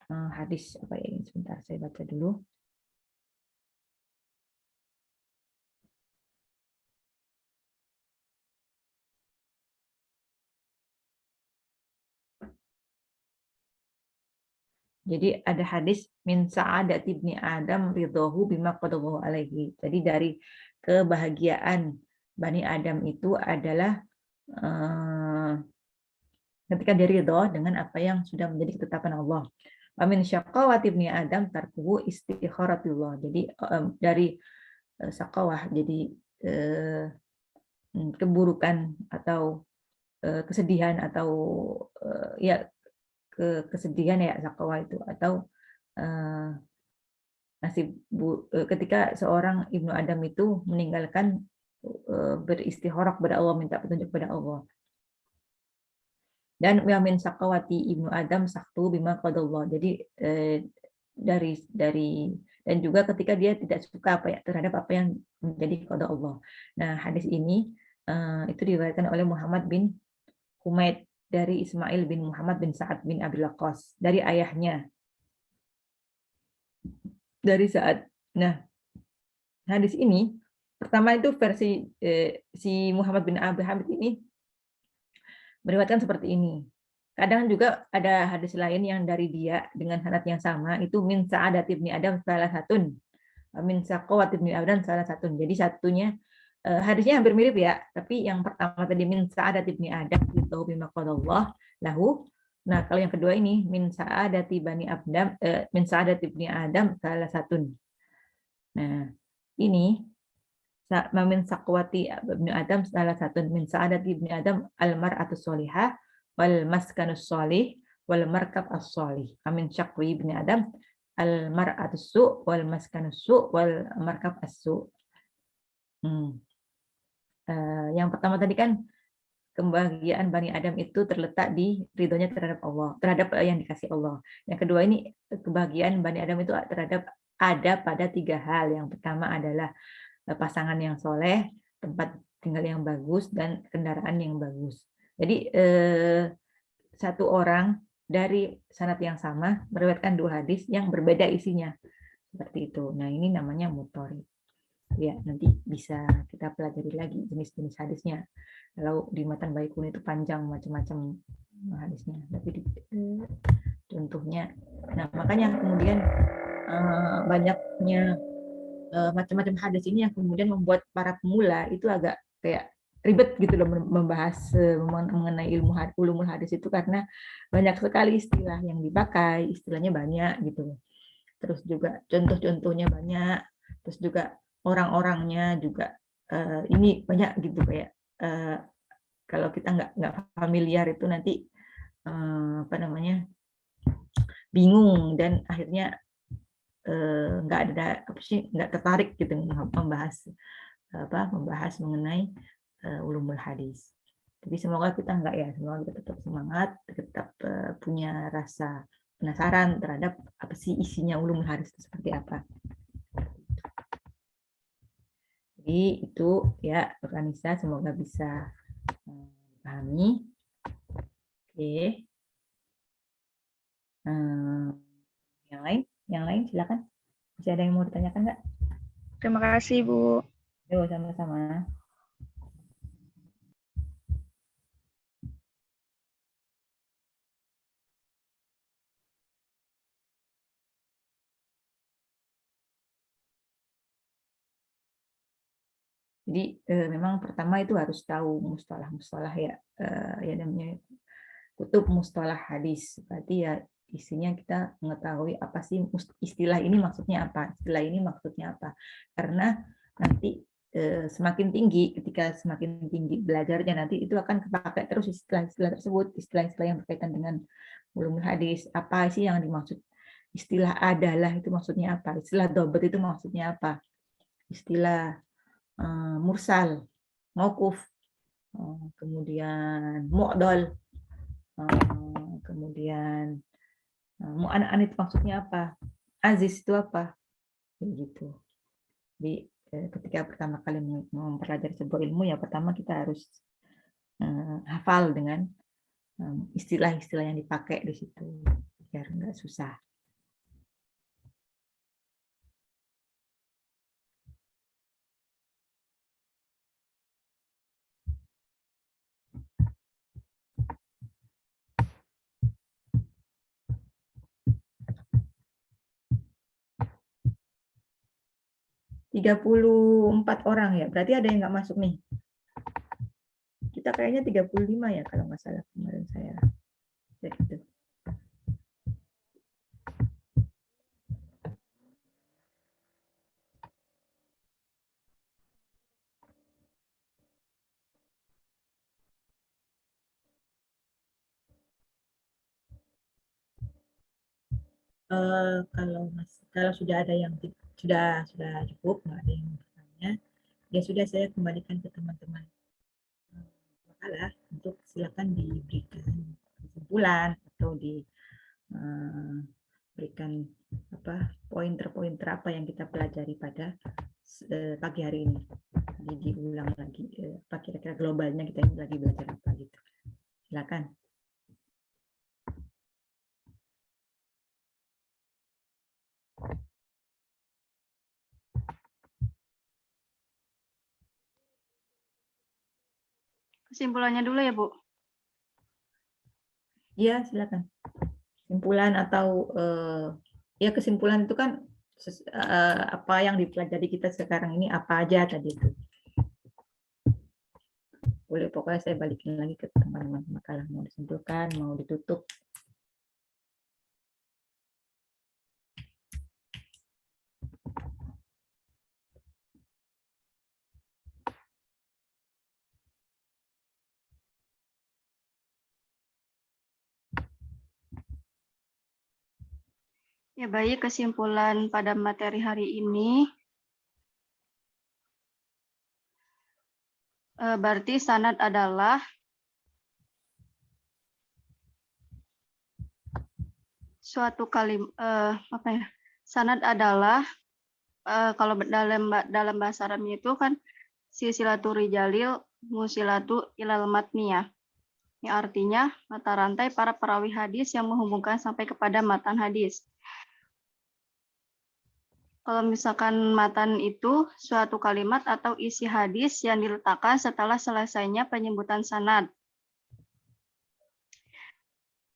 hadis apa ya ini, sebentar saya baca dulu. Jadi ada hadis min sa'adat ibni Adam ridhohu bima qadallahu alaihi. Jadi dari kebahagiaan Bani Adam itu adalah ketika dia ridho dengan apa yang sudah menjadi ketetapan Allah. Wa min syaqawati ibni Adam tarkuhu istikharatullah. Jadi dari syaqawah, jadi keburukan atau kesedihan atau ya kesedihan ya syaqawah itu, atau ketika seorang Ibnu Adam itu meninggalkan beristikharah kepada Allah, minta petunjuk kepada Allah. Dan min syaqawati Ibnu Adam saktu bima qadallah. Jadi dari dan juga ketika dia tidak suka terhadap apa yang menjadi qada Allah. Nah, hadis ini itu diriwayatkan oleh Muhammad bin Humaid dari Ismail bin Muhammad bin Sa'ad bin Abil Waqqas dari ayahnya, dari Sa'ad. Nah, hadis ini pertama itu versi si Muhammad bin Abi Hamid ini meriwayatkan seperti ini. Kadang juga ada hadis lain yang dari dia dengan sanad yang sama, itu min Sa'adat ibni Adam salah satun, min Saqawat ibni Adam salah satun. Jadi satunya hadisnya hampir mirip ya, tapi yang pertama tadi min Sa'adat ibni Adam itu bima qadallah lahu. Nah, kalau yang kedua ini min Sa'adati bani Adam min Sa'adat ibni Adam salah satun. Nah, ini min sakwati ibnu Adam, salah satu min sa'adat ibnu Adam al-mar'atu sholihah wal maskanus sholih wal markab as-sholih. Min syaqwi ibnu Adam al-mar'atu su' wal maskanus su' wal markab as-su'. Yang pertama tadi kan kebahagiaan Bani Adam itu terletak di ridhonya terhadap Allah, terhadap yang dikasih Allah. Yang kedua ini kebahagiaan Bani Adam itu terhadap ada pada 3 hal. Yang pertama adalah pasangan yang soleh, tempat tinggal yang bagus, dan kendaraan yang bagus. Jadi satu orang dari sanad yang sama meriwayatkan 2 hadis yang berbeda isinya. Seperti itu. Nah, ini namanya mudharib. Ya, nanti bisa kita pelajari lagi jenis-jenis hadisnya. Kalau di matan Baikuni itu panjang macam-macam hadisnya, tapi contohnya. Nah, makanya kemudian banyaknya macam-macam hadis ini yang kemudian membuat para pemula itu agak kayak ribet gitu loh membahas mengenai ulumul hadis itu, karena banyak sekali istilah yang dipakai, istilahnya banyak gitu. Terus juga contoh-contohnya banyak, terus juga orang-orangnya juga ini banyak gitu, kayak kalau kita nggak familiar itu nanti bingung, dan akhirnya nggak tertarik gitu membahas mengenai ulumul hadis. Tapi semoga kita semoga kita tetap semangat, tetap punya rasa penasaran terhadap apa sih isinya ulumul hadis itu seperti apa. Jadi itu ya, Nisa, semoga bisa pahami. Oke. Yang lain silakan. Masih ada yang mau ditanyakan nggak?
Terima kasih, Bu.
Yo, sama-sama. Jadi memang pertama itu harus tahu mustalah-mustalah ya, ya namanya kutub mustalah hadis. Berarti ya isinya kita mengetahui apa sih istilah ini maksudnya apa, istilah ini maksudnya apa. Karena nanti semakin tinggi, ketika semakin tinggi belajarnya nanti itu akan kepakai terus istilah-istilah tersebut, istilah-istilah yang berkaitan dengan ulumul hadis. Apa sih yang dimaksud istilah adalah itu maksudnya apa, istilah dobat itu maksudnya apa, istilah mursal, mauquf, kemudian mu'dal, kemudian mu'an'an itu maksudnya apa, aziz itu apa, begitu. Jadi ketika pertama kali mempelajari sebuah ilmu, ya pertama kita harus hafal dengan istilah-istilah yang dipakai di situ biar nggak susah. Tiga 34 orang ya, berarti ada yang nggak masuk nih. Kita kayaknya 35 ya kalau nggak salah kemarin saya cek itu. Kalau sudah ada yang sudah cukup, nggak ada yang bertanya, ya sudah, saya kembalikan ke teman-teman makalah untuk silakan diberikan kesimpulan atau diberikan pointer-pointer apa yang kita pelajari pada pagi hari ini. Jadi diulang lagi apa kira-kira globalnya kita ini lagi belajar apa gitu. Silakan.
Kesimpulannya dulu ya, Bu.
Iya, silakan. Kesimpulan atau ya kesimpulan itu kan apa yang dipelajari kita sekarang ini apa aja tadi itu. Boleh, pokoknya saya balikin lagi ke teman-teman makalah, mau disimpulkan, mau ditutup.
Ya, baik, kesimpulan pada materi hari ini. Berarti sanad adalah suatu sanad adalah kalau dalam bahasa Arabnya itu kan silsilatu rijalil musilatu ilal matniyah. Yang artinya mata rantai para perawi hadis yang menghubungkan sampai kepada matan hadis. Kalau misalkan matan itu suatu kalimat atau isi hadis yang diletakkan setelah selesainya penyebutan sanad.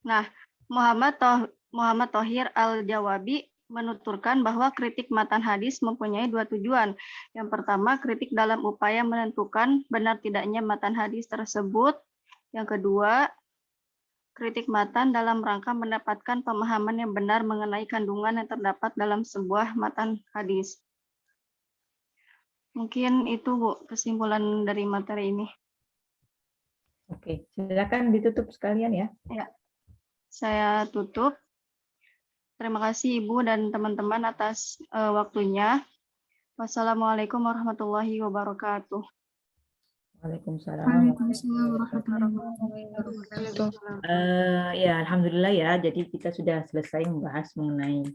Nah, Muhammad Thohir Al-Jawabi menuturkan bahwa kritik matan hadis mempunyai dua tujuan. Yang pertama, kritik dalam upaya menentukan benar tidaknya matan hadis tersebut. Yang kedua, kritik matan dalam rangka mendapatkan pemahaman yang benar mengenai kandungan yang terdapat dalam sebuah matan hadis. Mungkin itu, Bu, kesimpulan dari materi ini.
Oke, silakan ditutup sekalian ya.
Ya, saya tutup. Terima kasih Ibu dan teman-teman atas waktunya. Wassalamualaikum warahmatullahi wabarakatuh.
Waalaikumsalam.
Waalaikumsalam warahmatullahi wabarakatuh.
Ya, alhamdulillah ya. Jadi kita sudah selesai membahas mengenai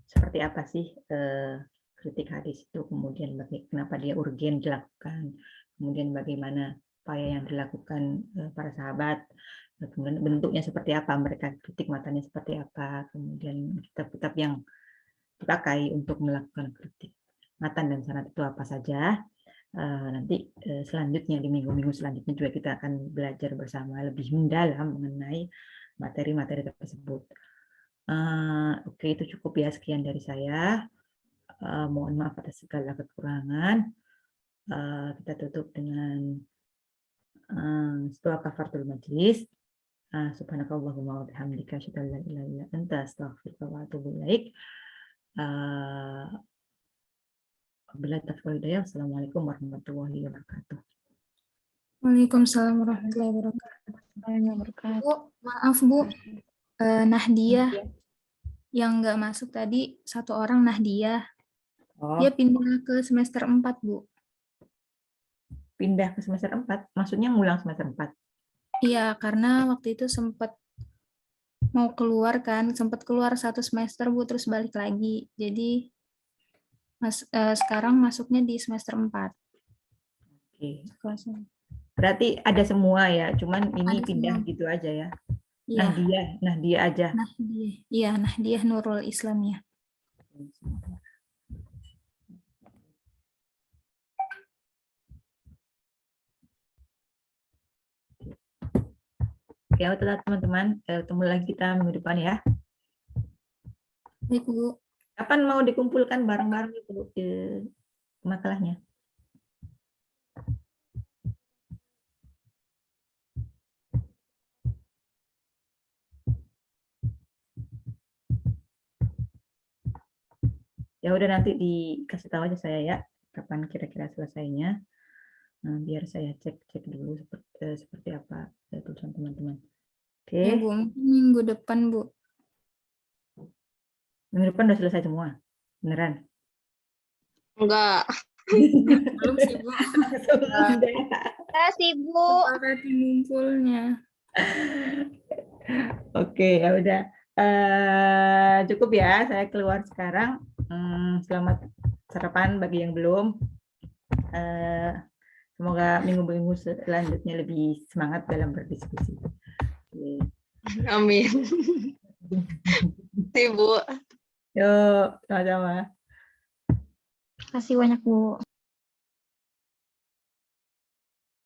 seperti apa sih kritik hadis itu, kemudian kenapa dia urgen dilakukan, kemudian bagaimana upaya yang dilakukan para sahabat, kemudian bentuknya seperti apa, mereka kritik matanya seperti apa, kemudian kitab-kitab yang dipakai untuk melakukan kritik matan dan sanad itu apa saja. Nanti selanjutnya di minggu-minggu selanjutnya juga kita akan belajar bersama lebih mendalam mengenai materi-materi tersebut. Oke, itu cukup ya, sekian dari saya. Mohon maaf atas segala kekurangan. Kita tutup dengan doa kafaratul majlis. Subhanakallahumma wa bihamdika asyhadu an la ilaha illa anta astaghfiruka wa atubu ilaik. Assalamualaikum warahmatullahi wabarakatuh.
Waalaikumsalam warahmatullahi wabarakatuh. Bu, maaf Bu, Nahdiah yang nggak masuk tadi, satu orang Nahdiah. Dia pindah ke semester 4, Bu.
Pindah ke semester 4? Maksudnya ngulang semester 4?
Iya, karena waktu itu sempat mau keluar kan, sempat keluar 1 semester Bu, terus balik lagi. Jadi sekarang masuknya di semester 4.
Oke.
Kelasnya.
Berarti ada semua ya, cuman ini
Ada
pindah
semua.
gitu aja ya.
Iya.
Nahdiah aja.
Iya, Nahdiah Nurul Islam ya. Oke, teman-teman, ketemu lagi kita minggu depan ya. Baik, Bu.
Kapan mau dikumpulkan bareng-bareng itu makalahnya? Ya udah, nanti dikasih tahu aja saya ya kapan kira-kira selesainya. Biar saya cek dulu seperti apa tulisan teman-teman. Oke.
Ya, Bu, minggu depan, Bu.
Minggu depan udah selesai semua? Beneran?
Enggak.
Belum sih, Bu.
Enggak sih, Bu.
Sepakati ngumpulnya.
Oke, ya udah. Cukup ya, saya keluar sekarang. Selamat sarapan bagi yang belum. Semoga minggu-minggu selanjutnya lebih semangat dalam berdiskusi.
Amin. Terima kasih, Bu.
Yuk, sama-sama.
Terima kasih banyak, Bu.